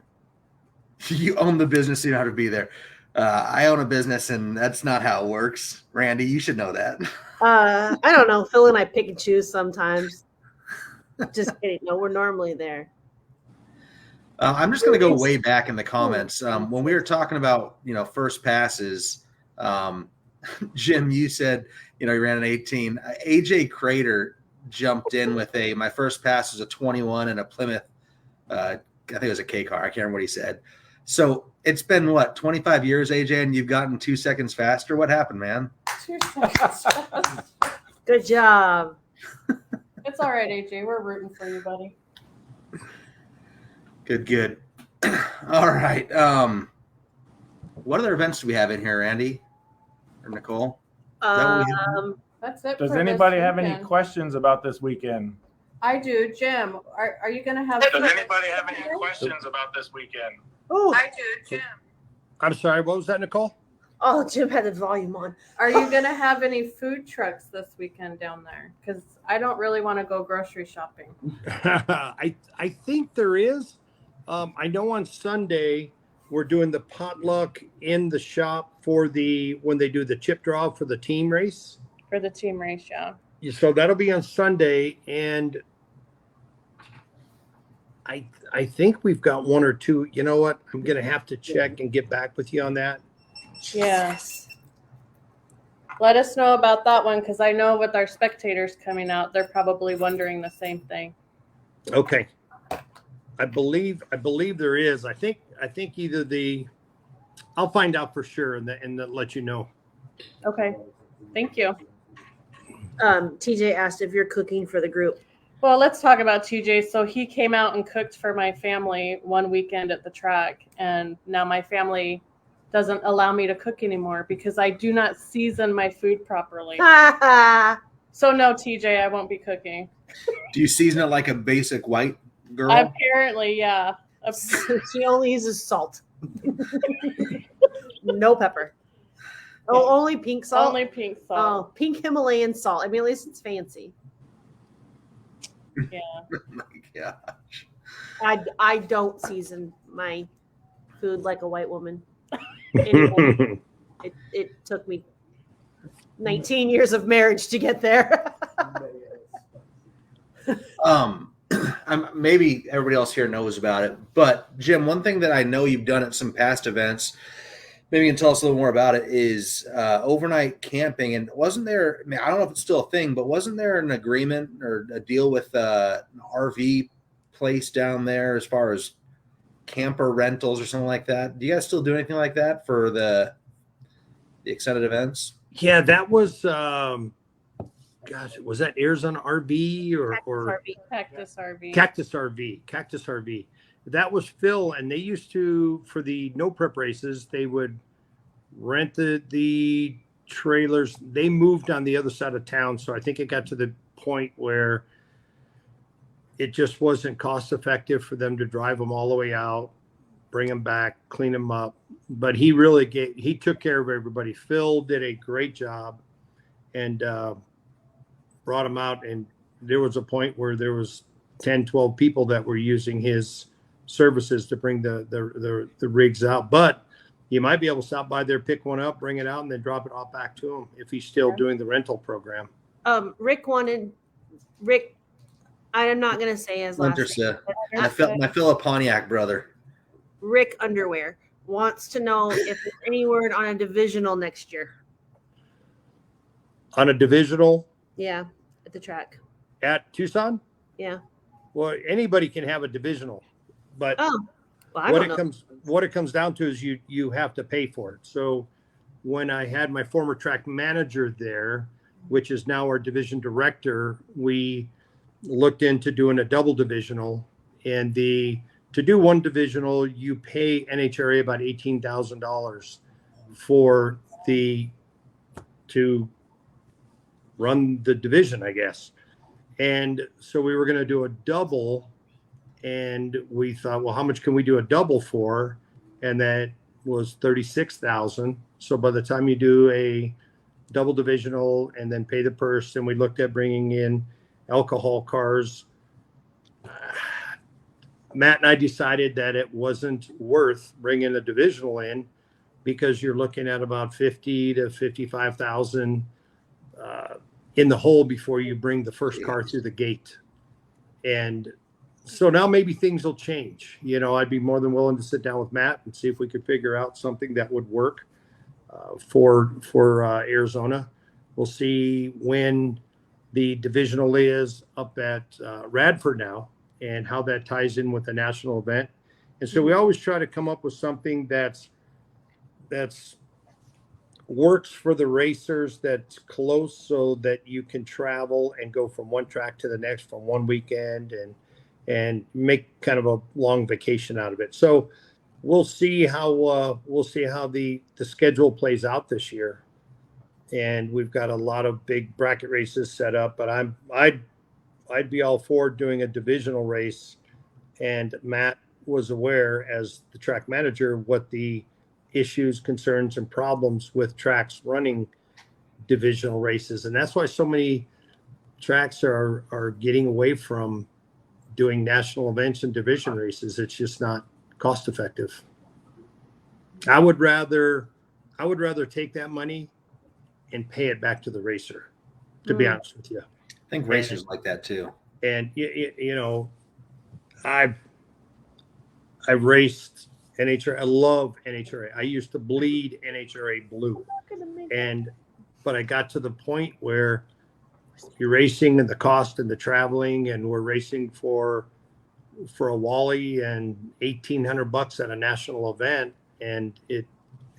You own the business, so you don't have to be there. I own a business, and that's not how it works. Randy, you should know that. I don't know. Phil and I pick and choose sometimes. Just kidding. No, we're normally there. I'm just going to go way back in the comments. When we were talking about, first passes, Jim, you said, you ran an 18. AJ Crater jumped in with my first pass was a 21 and a Plymouth. I think it was a K car. I can't remember what he said. So it's been 25 years, AJ, and you've gotten 2 seconds faster. What happened, man? 2 seconds. Good job. It's all right, AJ. We're rooting for you, buddy. Good. All right. What other events do we have in here, Randy or Nicole? That's it. Does anybody have any questions about this weekend? I do. Jim, are you going to have... Does anybody have any questions about this weekend? Oh, I do, Jim. I'm sorry, what was that, Nicole? oh, Jim had the volume on. Are you going to have any food trucks this weekend down there? Because I don't really want to go grocery shopping. I think there is. I know on Sunday we're doing the potluck in the shop for when they do the chip draw for the team race. For the team race, yeah. So that'll be on Sunday, and I think we've got 1 or 2. You know what? I'm going to have to check and get back with you on that. Yes. Let us know about that one, because I know with our spectators coming out, they're probably wondering the same thing. Okay. I believe there is. I think either I'll find out for sure and then let you know. Okay. Thank you. TJ asked if you're cooking for the group. Well, let's talk about TJ. So he came out and cooked for my family one weekend at the track, and now my family doesn't allow me to cook anymore because I do not season my food properly. So no, TJ, I won't be cooking. Do you season it like a basic white girl? Apparently, yeah. She only uses salt. No pepper. Oh, only pink salt? Only pink salt. Oh, pink Himalayan salt. I mean, at least it's fancy. Yeah. Oh my gosh. I don't season my food like a white woman. Anyway, it took me 19 years of marriage to get there. Maybe everybody else here knows about it, but Jim, one thing that I know you've done at some past events, maybe you can tell us a little more about it, is overnight camping. And wasn't there, I don't know if it's still a thing, but wasn't there an agreement or a deal with an RV place down there as far as camper rentals or something like that? Do you guys still do anything like that for the extended events? Yeah, that was gosh, was that Arizona RV or Cactus RV? Cactus RV. That was Phil, and they used to, for the no prep races, they would rent the trailers. They moved on the other side of town, so I think it got to the point where it just wasn't cost effective for them to drive them all the way out, bring them back, clean them up. But he took care of everybody. Phil did a great job and brought them out. And there was a point where there was 10, 12 people that were using his services to bring the rigs out. But you might be able to stop by there, pick one up, bring it out, and then drop it off back to him if he's still doing the rental program. Rick. I'm not gonna say his last name. Huntersa, my fellow Pontiac brother. Rick Underwear wants to know if there's any word on a divisional next year. On a divisional? Yeah, at the track. At Tucson? Yeah. Well, anybody can have a divisional, but what it comes down to is you have to pay for it. So when I had my former track manager there, which is now our division director, we looked into doing a double divisional, and to do one divisional, you pay NHRA about $18,000 for to run the division, I guess. And so we were going to do a double, and we thought, well, how much can we do a double for? And that was $36,000. So by the time you do a double divisional and then pay the purse, and we looked at bringing in alcohol cars, Matt and I decided that it wasn't worth bringing a divisional in, because you're looking at about 50 to 55,000 in the hole before you bring the first car through the gate. And so now maybe things will change. I'd be more than willing to sit down with Matt and see if we could figure out something that would work for Arizona. We'll see when the divisional is up at Radford now, and how that ties in with the national event. And so we always try to come up with something that's works for the racers, that's close, so that you can travel and go from one track to the next from one weekend and make kind of a long vacation out of it. So we'll see how the schedule plays out this year. And we've got a lot of big bracket races set up, but I'd be all for doing a divisional race. And Matt was aware, as the track manager, what the issues, concerns, and problems with tracks running divisional races. And that's why so many tracks are getting away from doing national events and division races. It's just not cost effective. I would rather take that money and pay it back to the racer, to be honest with you. I think racers like that too. And I've raced NHRA. I love NHRA. I used to bleed NHRA blue, but I got to the point where you're racing and the cost and the traveling, and we're racing for a Wally and $1,800 at a national event, and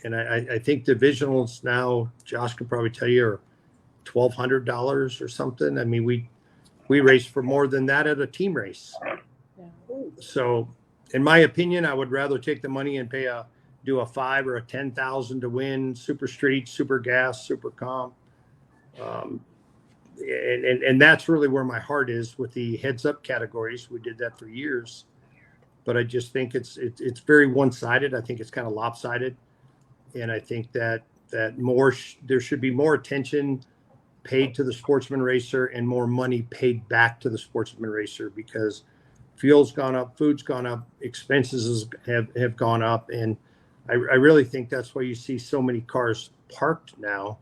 I think divisionals now, Josh could probably tell you, are $1,200 or something. I mean, we race for more than that at a team race. Yeah. So, in my opinion, I would rather take the money and do a $5,000 or a $10,000 to win Super Street, Super Gas, Super Comp, and that's really where my heart is with the heads up categories. We did that for years, but I just think it's very one-sided. I think it's kind of lopsided, and I think that there should be more attention paid to the sportsman racer and more money paid back to the sportsman racer, because fuel's gone up, food's gone up, expenses have gone up, and I really think that's why you see so many cars parked now,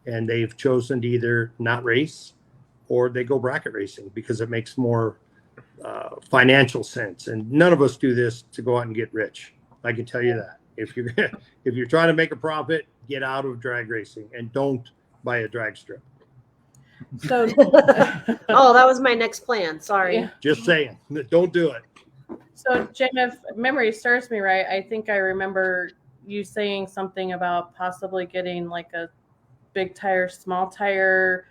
and they've chosen to either not race or they go bracket racing because it makes more financial sense. And none of us do this to go out and get rich. I can tell you that. If you're trying to make a profit, get out of drag racing and don't buy a drag strip. So, oh, that was my next plan. Sorry. Yeah. Just saying, don't do it. So, Jim, if memory serves me right, I think I remember you saying something about possibly getting like a big tire, small tire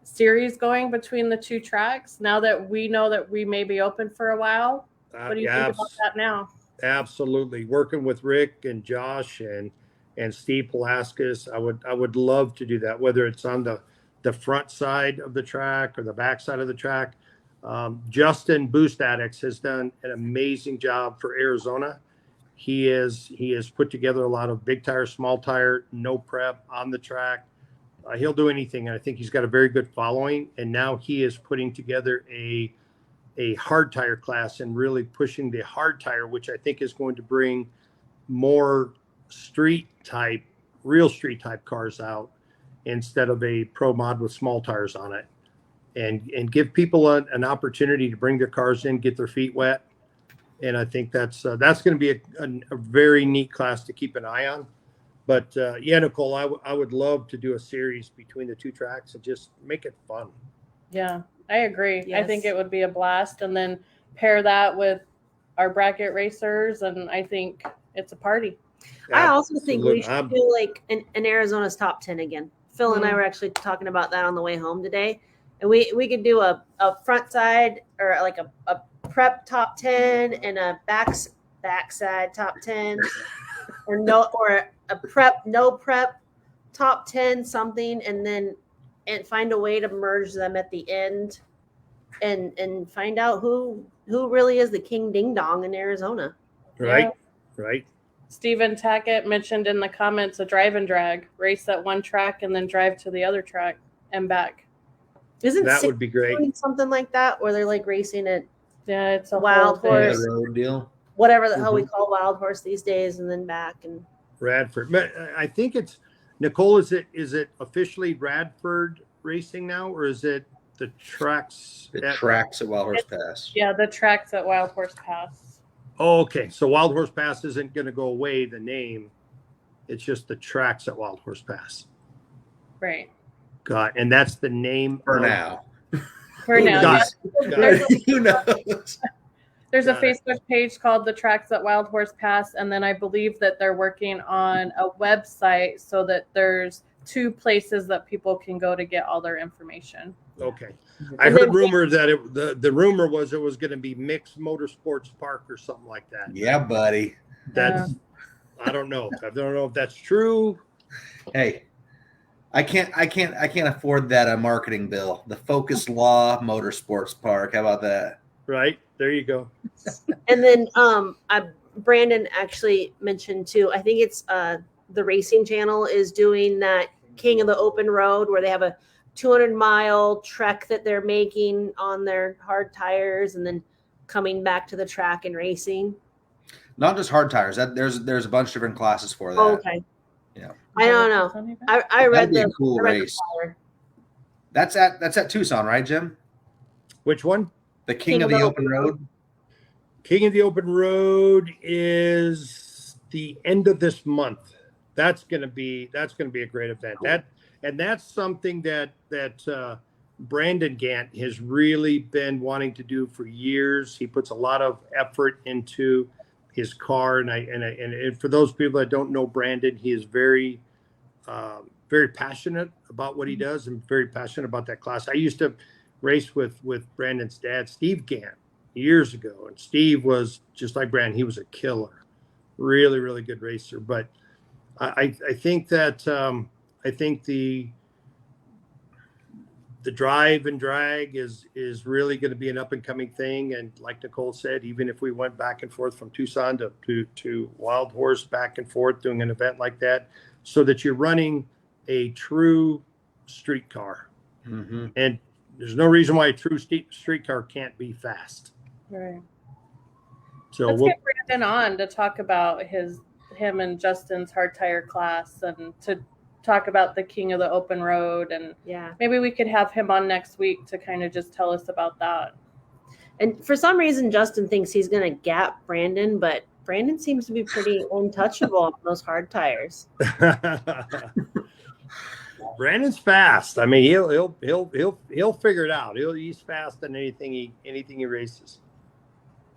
series going between the two tracks. Now that we know that we may be open for a while, what do you think about that now? Absolutely. Working with Rick and Josh and Steve Palaskis, I would love to do that, whether it's on the front side of the track or the back side of the track. Justin Boost Addicts has done an amazing job for Arizona. He has put together a lot of big tire, small tire, no prep on the track. He'll do anything. And I think he's got a very good following. And now he is putting together a hard tire class and really pushing the hard tire, which I think is going to bring more real street type cars out. instead of a pro mod with small tires on it, and give people an opportunity to bring their cars in, get their feet wet. And I think that's going to be a very neat class to keep an eye on. But yeah, Nicole, I would love to do a series between the two tracks and just make it fun. Yeah, I agree. Yes. I think it would be a blast, and then pair that with our bracket racers, and I think it's a party. I also think we should Absolutely. do like an Arizona's top 10 again. Phil and I were actually talking about that on the way home today. And we could do a front side or like a prep top 10 and a backside top 10 or a prep, no prep top 10 something, and find a way to merge them at the end and find out who really is the king ding dong in Arizona. Right. Yeah. Right. Stephen Tackett mentioned in the comments a drive and drag, race at one track and then drive to the other track and back. Isn't That Six would be great. doing something like that where they're like racing at Yeah, it's a Wild whole thing. horse. road deal. whatever the hell we call Wild Horse these days, and then back and Radford. But I think it's Nicole. Is it officially Radford Racing now, or is it the tracks? The tracks at Wild Horse Pass. Yeah, the tracks at Wild Horse Pass. Oh, okay. So Wild Horse Pass isn't going to go away. The name, it's just the tracks at Wild Horse Pass. Right. Got, and that's the name For of- now. For now, Got yeah. it. Who knows? There's a Got it. Facebook page called The Tracks at Wild Horse Pass, and then I believe that they're working on a website so that there's 2 places that people can go to get all their information. Okay. I heard rumors that the rumor was it was going to be Mixed Motorsports Park or something like that. Yeah, buddy. That's I don't know. I don't know if that's true. Hey, I can't afford that marketing bill. The Focus Law Motorsports Park. How about that? Right. There you go. And then Brandon actually mentioned too, I think it's the Racing Channel is doing that King of the Open Road where they have a 200-mile trek that they're making on their hard tires and then coming back to the track and racing. Not just hard tires. There's a bunch of different classes for that. Oh, okay. Yeah. I don't know. I read That'd be a the cool I read the race. flyer. That's at Tucson, right, Jim? Which one? The King of the Open Road. King of the Open Road is the end of this month. That's gonna be a great event. That's something that Brandon Gant has really been wanting to do for years. He puts a lot of effort into his car, and for those people that don't know Brandon, he is very very passionate about what he does and very passionate about that class. I used to race with Brandon's dad, Steve Gant, years ago, and Steve was just like Brandon. He was a killer, really, really good racer. But I think that I think the drive and drag is really going to be an up and coming thing. And like Nicole said, even if we went back and forth from Tucson to Wild Horse, back and forth doing an event like that, so that you're running a true street car. Mm-hmm. And there's no reason why a true street car can't be fast. Right. So Let's get Brandon on to talk about him and Justin's hard tire class and to talk about the King of the Open Road, and Yeah. maybe we could have him on next week to kind of just tell us about that. And for some reason, Justin thinks he's going to gap Brandon, but Brandon seems to be pretty untouchable on those hard tires. Brandon's fast. I mean, he'll figure it out. He's fast in anything he races.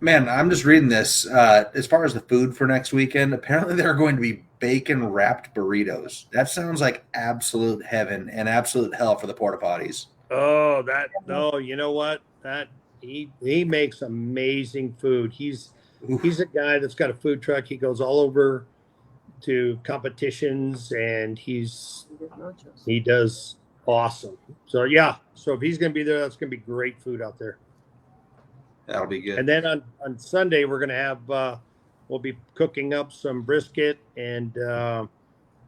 Man, I'm just reading this. As far as the food for next weekend, apparently there are going to be bacon wrapped burritos. That sounds like absolute heaven and absolute hell for the porta potties. Oh, you know what? That he makes amazing food. He's a guy that's got a food truck. He goes all over to competitions, and he does awesome. So yeah, so if he's going to be there, that's going to be great food out there. That'll be good. And then on Sunday, we're going to have, we'll be cooking up some brisket, and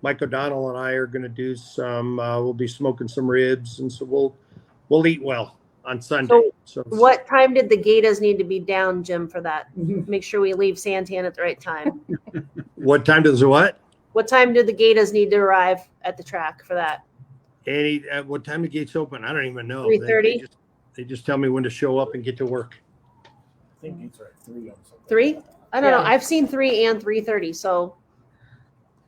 Mike O'Donnell and I are going to do some, we'll be smoking some ribs. And so we'll eat well on Sunday. So What time did the Gators need to be down, Jim, for that? Make sure we leave Santan at the right time. what time does what? What time did the Gators need to arrive at the track for that? Any at what time the gates open? I don't even know. 3:30. They just tell me when to show up and get to work. I think it's right 3 on something. 3? I don't know. Yeah. I've seen 3 and 3:30. So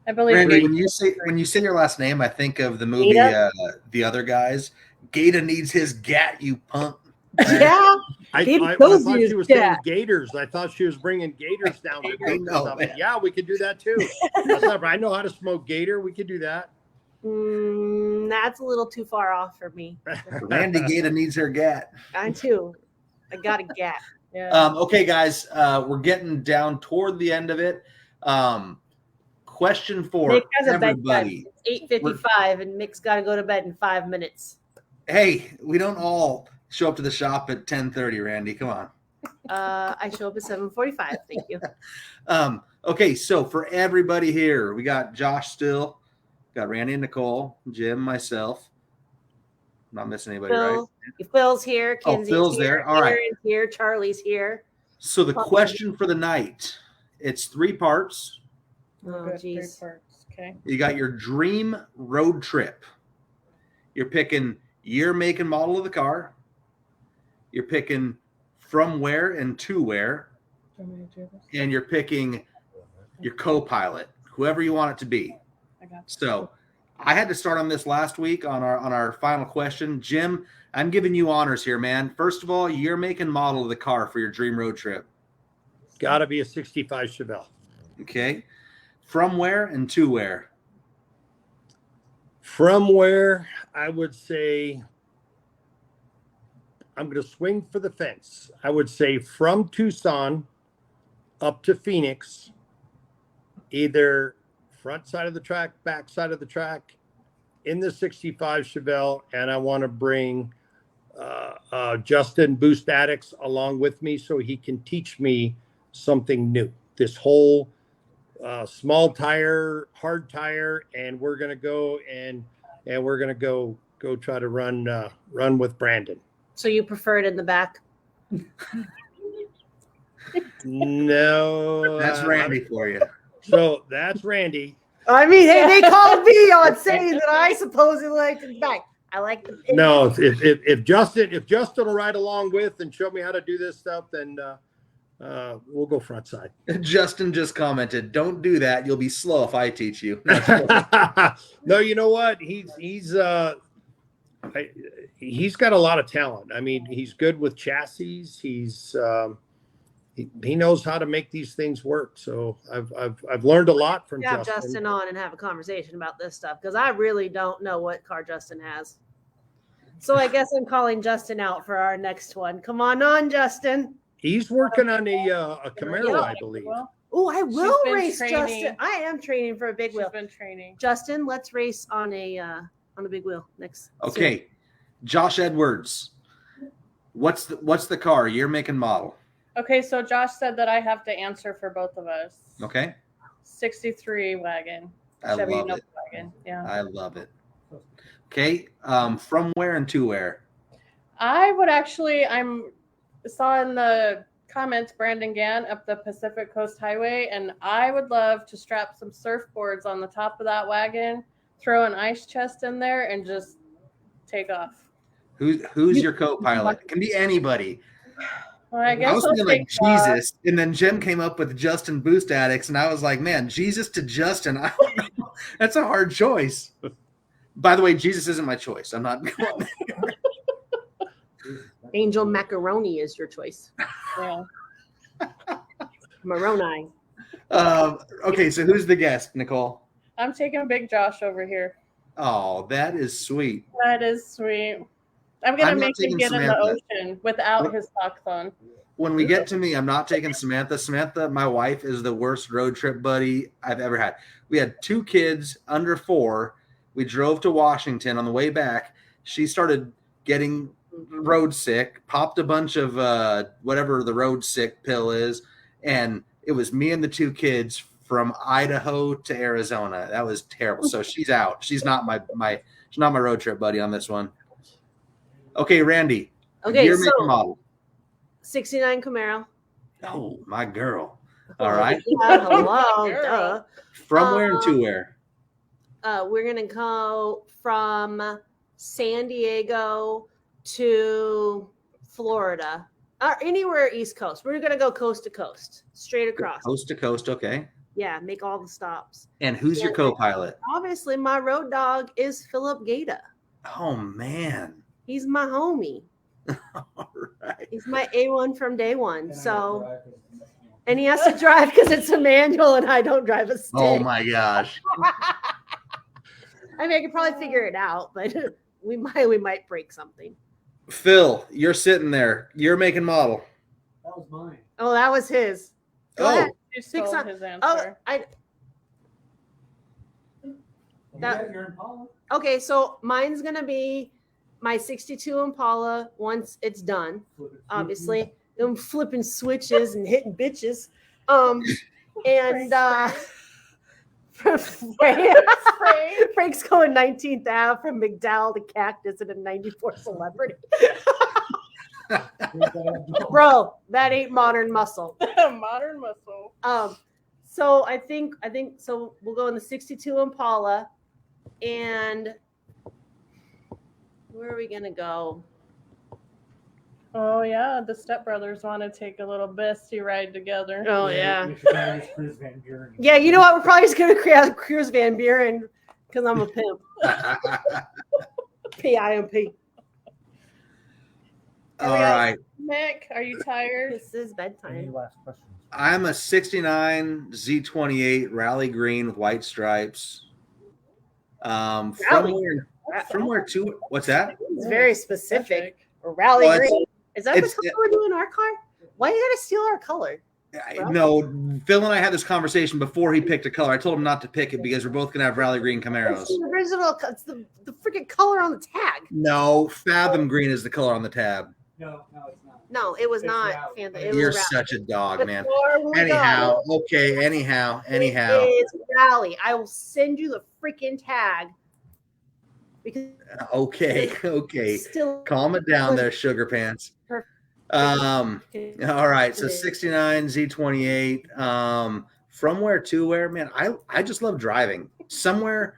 I believe. Randy, three. when you say your last name, I think of the movie Gata? The Other Guys. Gata needs his gat, you punk. yeah. I He thought knows she his was saying cat. gators. I thought she was bringing gators down to cook or No, something. man. Yeah, we could do that too. That's not, I know how to smoke gator. We could do that. That's a little too far off for me. Randy Gata needs her gat. I too. I got a gap. Yeah. Okay, guys, we're getting down toward the end of it. Question for Nick has a bedtime. everybody. It's 8:55, and Nick's got to go to bed in 5 minutes. Hey, we don't all show up to the shop at 10:30, Randy. Come on. I show up at 7:45. Thank you. Okay, so for everybody here, we got Josh still, got Randy and Nicole, Jim, myself. I'm not missing anybody, right? Phil's here. Kenzie's Phil's here. there. All right. Aaron's here. Charlie's here. So the question for the night, it's 3 parts. Oh, Good, 3 geez. parts. Okay. You got your dream road trip. You're picking year, make, and model of the car. You're picking from where and to where. Do you want me to do this? And you're picking your co-pilot, whoever you want it to be. I got you. So I had to start on this last week on our final question. Jim, I'm giving you honors here, man. First of all, year, make, and model of the car for your dream road trip. Got to be a 65 Chevelle. Okay. From where and to where? From where I would say I'm going to swing for the fence. I would say from Tucson up to Phoenix, either front side of the track, back side of the track, in the 65 Chevelle, and I want to bring Justin Boost Addicts along with me so he can teach me something new. This whole small tire, hard tire, and we're gonna go and we're gonna go try to run with Brandon. So you prefer it in the back? No, That's Randy for you. So that's Randy. I mean, hey, they called me on saying that I supposedly liked it in the back. I like the No, if Justin will ride along with and show me how to do this stuff, then we'll go front side. Justin just commented, "Don't do that. You'll be slow if I teach you." No, you know what? He's got a lot of talent. I mean, he's good with chassis. He knows how to make these things work. So I've learned a lot from have Justin. Justin on and have a conversation about this stuff because I really don't know what car Justin has. So I guess I'm calling Justin out for our next one. Come on, Justin. He's working on a Camaro, I believe. Oh, I will been race training. Justin. I am training for a big She's wheel. been training. Justin, let's race on a big wheel next. Okay, Josh Edwards. What's the car? Year, make, and model. Okay, so Josh said that I have to answer for both of us. Okay. 63 wagon. I Chevy love Nova it. Wagon. Yeah. I love it. Okay. From where and to where? I would actually, saw in the comments Brandon Gann up the Pacific Coast Highway, and I would love to strap some surfboards on the top of that wagon, throw an ice chest in there, and just take off. Who's your co-pilot? It can be anybody. Well, I guess I was I'll thinking like take Jesus, and then Jim came up with Justin Boost Addicts, and I was like, man, Jesus to Justin. I don't know. That's a hard choice. By the way, Jesus isn't my choice. I'm not. Angel Macaroni is your choice. Yeah. Moroni. Okay, so who's the guest, Nicole? I'm taking Big Josh over here. Oh, that is sweet. That is sweet. I'm going I'm to not make him taking get in the Samantha. ocean without his socks on. When we get to me, I'm not taking Samantha. Samantha, my wife, is the worst road trip buddy I've ever had. We had 2 kids under 4. We drove to Washington. On the way back, she started getting road sick, popped a bunch of whatever the road sick pill is, and it was me and the 2 kids from Idaho to Arizona. That was terrible. So she's out. She's not my road trip buddy on this one. Okay, Randy. Okay, year, so make, and model. 69 Camaro. Oh, my girl. All right. Yeah, hello. Girl. Duh. From where and to where? We're gonna go from San Diego to Florida, or anywhere East Coast. We're gonna go coast to coast, straight across. Coast to coast, okay. Yeah, make all the stops. And who's your co-pilot? Obviously, my road dog is Philip Gata. Oh man, He's my homie. all right. He's my A1 from day one. So, and he has to drive because it's a manual, and I don't drive a stick. Oh my gosh. I mean, I could probably figure it out, but we might break something. Phil, you're sitting there. You're making model. That was mine. Oh, that was his. Go Oh. ahead. You stole Tucson. his answer. Oh, That, your Impala? okay, so mine's gonna be my '62 Impala once it's done. Obviously, I'm flipping switches and hitting bitches. And Frank's going 19th Ave from McDowell to Cactus in a '94 Celebrity. Bro, that ain't modern muscle. Modern muscle. So I think so. We'll go in the '62 Impala, and where are we gonna go? Oh yeah, the stepbrothers want to take a little bestie ride together. Oh yeah, We should try this Chris Van Buren. yeah. You know what? We're probably just gonna create Cruise Van Buren because I'm a pimp. PIMP. All right. Mick, are you tired? This is Any bedtime. last questions? I'm a 69 Z28 rally green with white stripes. From where to what's that? It's very specific. Rally Well, green. Is that the it's- color we're doing our car? Why you gotta steal our color? No, Phil and I had this conversation before he picked a color. I told him not to pick it because we're both gonna have rally green Camaros. It's the original. It's the freaking color on the tag. No, Fathom green is the color on the tab. No, it's not. No, it was It's not. rally. Fanta. It You're was rally. such a dog, man. Before we Anyhow, go, okay. Anyhow. it is rally. I will send you the freaking tag because Okay. still Calm it down there, sugar pants. Perfect. All right. So 69 Z28. From where to where, man? I just love driving. Somewhere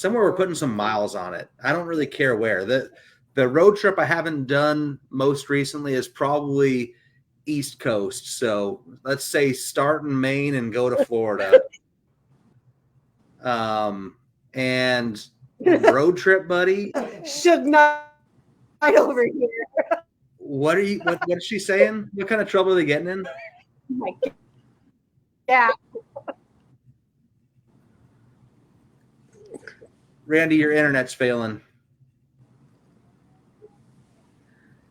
we're putting some miles on it. I don't really care where. The road trip I haven't done most recently is probably East Coast. So let's say start in Maine and go to Florida. And road trip, buddy. Should not right over here. What's she saying? What kind of trouble are they getting in? Oh my God. Yeah. Randy, your internet's failing.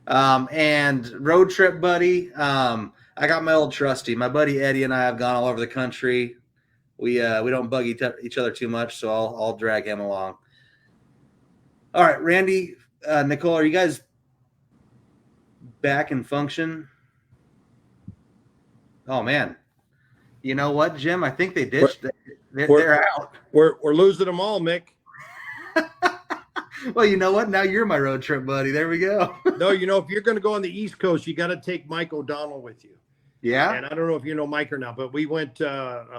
And road trip, buddy. I got my old trusty. My buddy Eddie and I have gone all over the country. We don't bug each other too much, so I'll drag him along. All right, Randy, Nicole, are you guys back in function? Oh man, you know what, Jim? I think they ditched. They're out. We're losing them all, Mick. Well, you know what? Now you're my road trip buddy. There we go. No, if you're going to go on the East Coast, you got to take Mike O'Donnell with you. Yeah. And I don't know if you know Mike or not, but we went.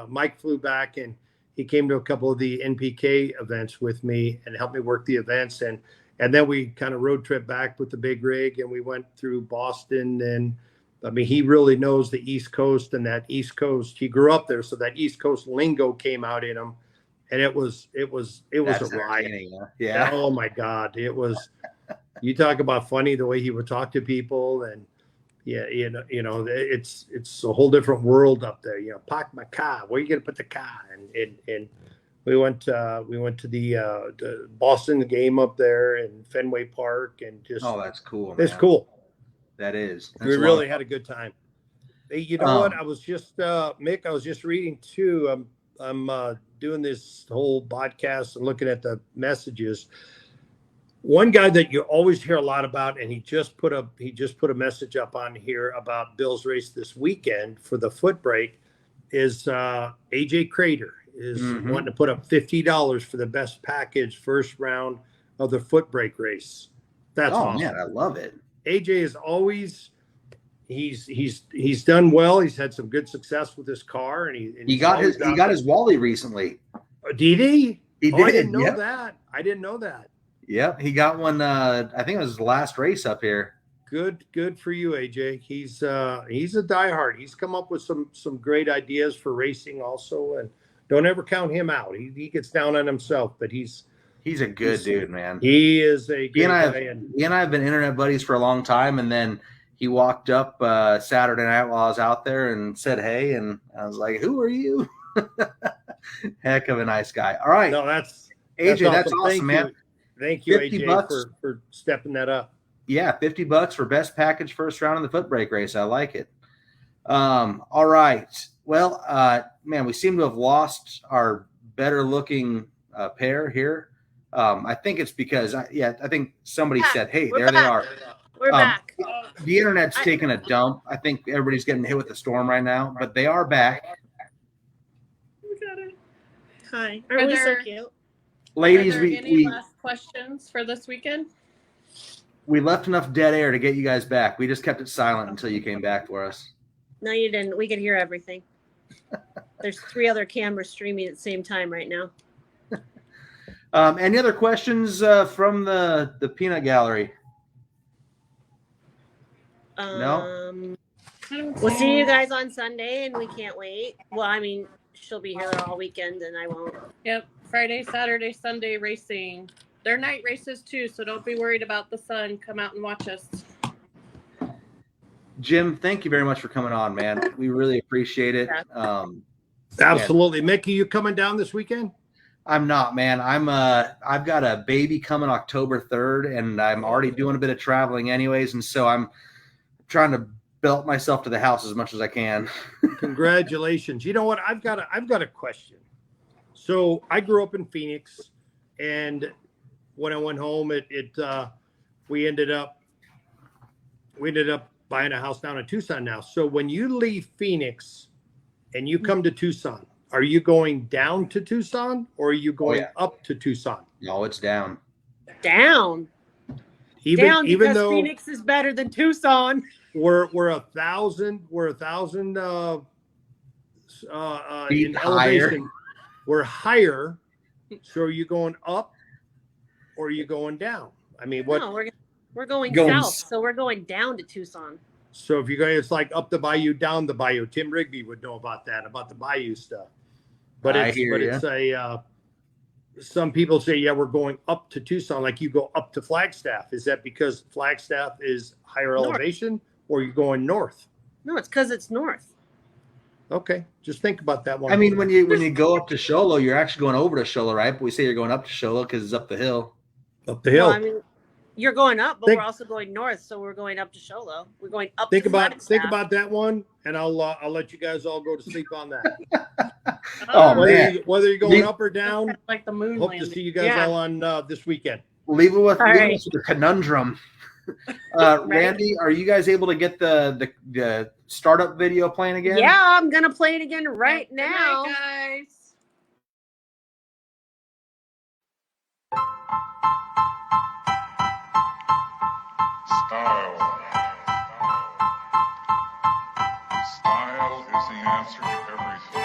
Mike flew back and he came to a couple of the NPK events with me and helped me work the events. And then we kind of road trip back with the big rig and we went through Boston. And I mean, he really knows the East Coast and that East Coast. He grew up there, so that East Coast lingo came out in him. And it was That's a riot. Yeah. Oh my God. It was, you talk about funny the way he would talk to people. And yeah, it's a whole different world up there. Park my car. Where are you going to put the car? And we went to the Boston game up there in Fenway Park and just, Oh, that's cool. it's man. cool. That is. That's We a lot really of had a good time. Hey, you know what? I was just, Mick, I was just reading too. I'm doing this whole podcast and looking at the messages. One guy that you always hear a lot about, and he just put a message up on here about Bill's race this weekend for the foot brake, is AJ Crater is wanting to put up $50 for the best package first round of the foot brake race. That's awesome. Man, I love it. AJ is always he's done well. He's had some good success with his car, and he got his Wally recently. Did he? He did. I didn't know that. I didn't know that. Yep, he got one. I think it was his last race up here. Good for you, AJ. He's a diehard. He's come up with some great ideas for racing also, and don't ever count him out. He gets down on himself, but he's a good dude, man. He is a He and I guy. have been internet buddies for a long time, and then he walked up Saturday night while I was out there and said hey, and I was like, "Who are you?" Heck of a nice guy. All right, No, that's AJ, that's awesome. awesome, man. Thank you, $50 AJ, for stepping that up. Yeah, $50 for best package first round in the foot brake race. I like it. All right. Well, man, we seem to have lost our better looking pair here. I think it's because I think somebody said, "Hey, We're there they back. are." We're back. The internet's taking a dump. I think everybody's getting hit with the storm right now, but they are back. We got it. Hi. Are Aren't we so there- cute? Ladies, Are there any we last questions for this weekend? left enough dead air to get you guys back. We just kept it silent until you came back for us. No, you didn't. We could hear everything. There's 3 other cameras streaming at the same time right now. Any other questions from the peanut gallery? No? We'll see you guys on Sunday, and we can't wait. Well, I mean, she'll be here all weekend, and I won't. Yep. Friday, Saturday, Sunday racing. They're night races too, so don't be worried about the sun. Come out and watch us. Jim, thank you very much for coming on, man. We really appreciate it. Absolutely. Mickey, you coming down this weekend? I'm not, man. I've got a baby coming October 3rd, and I'm already doing a bit of traveling anyways, and so I'm trying to belt myself to the house as much as I can. Congratulations. You know what? I've got a question. So I grew up in Phoenix, and when I went home, we ended up buying a house down in Tucson now. So when you leave Phoenix and you come to Tucson, are you going down to Tucson or are you going up to Tucson? No, it's down. Down. Even because though Phoenix is better than Tucson. we're 1,000 Feet in higher. elevation. We're higher. So are you going up or are you going down? I mean, what? No, we're going south, so we're going down to Tucson. So if you go, it's like up the bayou, down the bayou. Tim Rigby would know about the bayou stuff. But some people say, yeah, we're going up to Tucson, like you go up to Flagstaff. Is that because Flagstaff is higher elevation, or you're going north? No, it's because it's north. Okay, just think about that one. I mean, when you go up to Show Low, you're actually going over to Show Low, right? But we say you're going up to Show Low because it's up the hill. Up the hill. Well, I mean, you're going up, but we're also going north, so we're going up to Show Low. We're going up. Think to about Flagstaff. that one, and I'll let you guys all go to sleep on that. Oh man! Whether you're going up or down, like the moon hope landing. to see you guys all on this weekend. Leave it with right. the conundrum. Randy, are you guys able to get the startup video playing again? Yeah, I'm gonna play it again right Good now. night, guys. Style. Style is the answer to everything.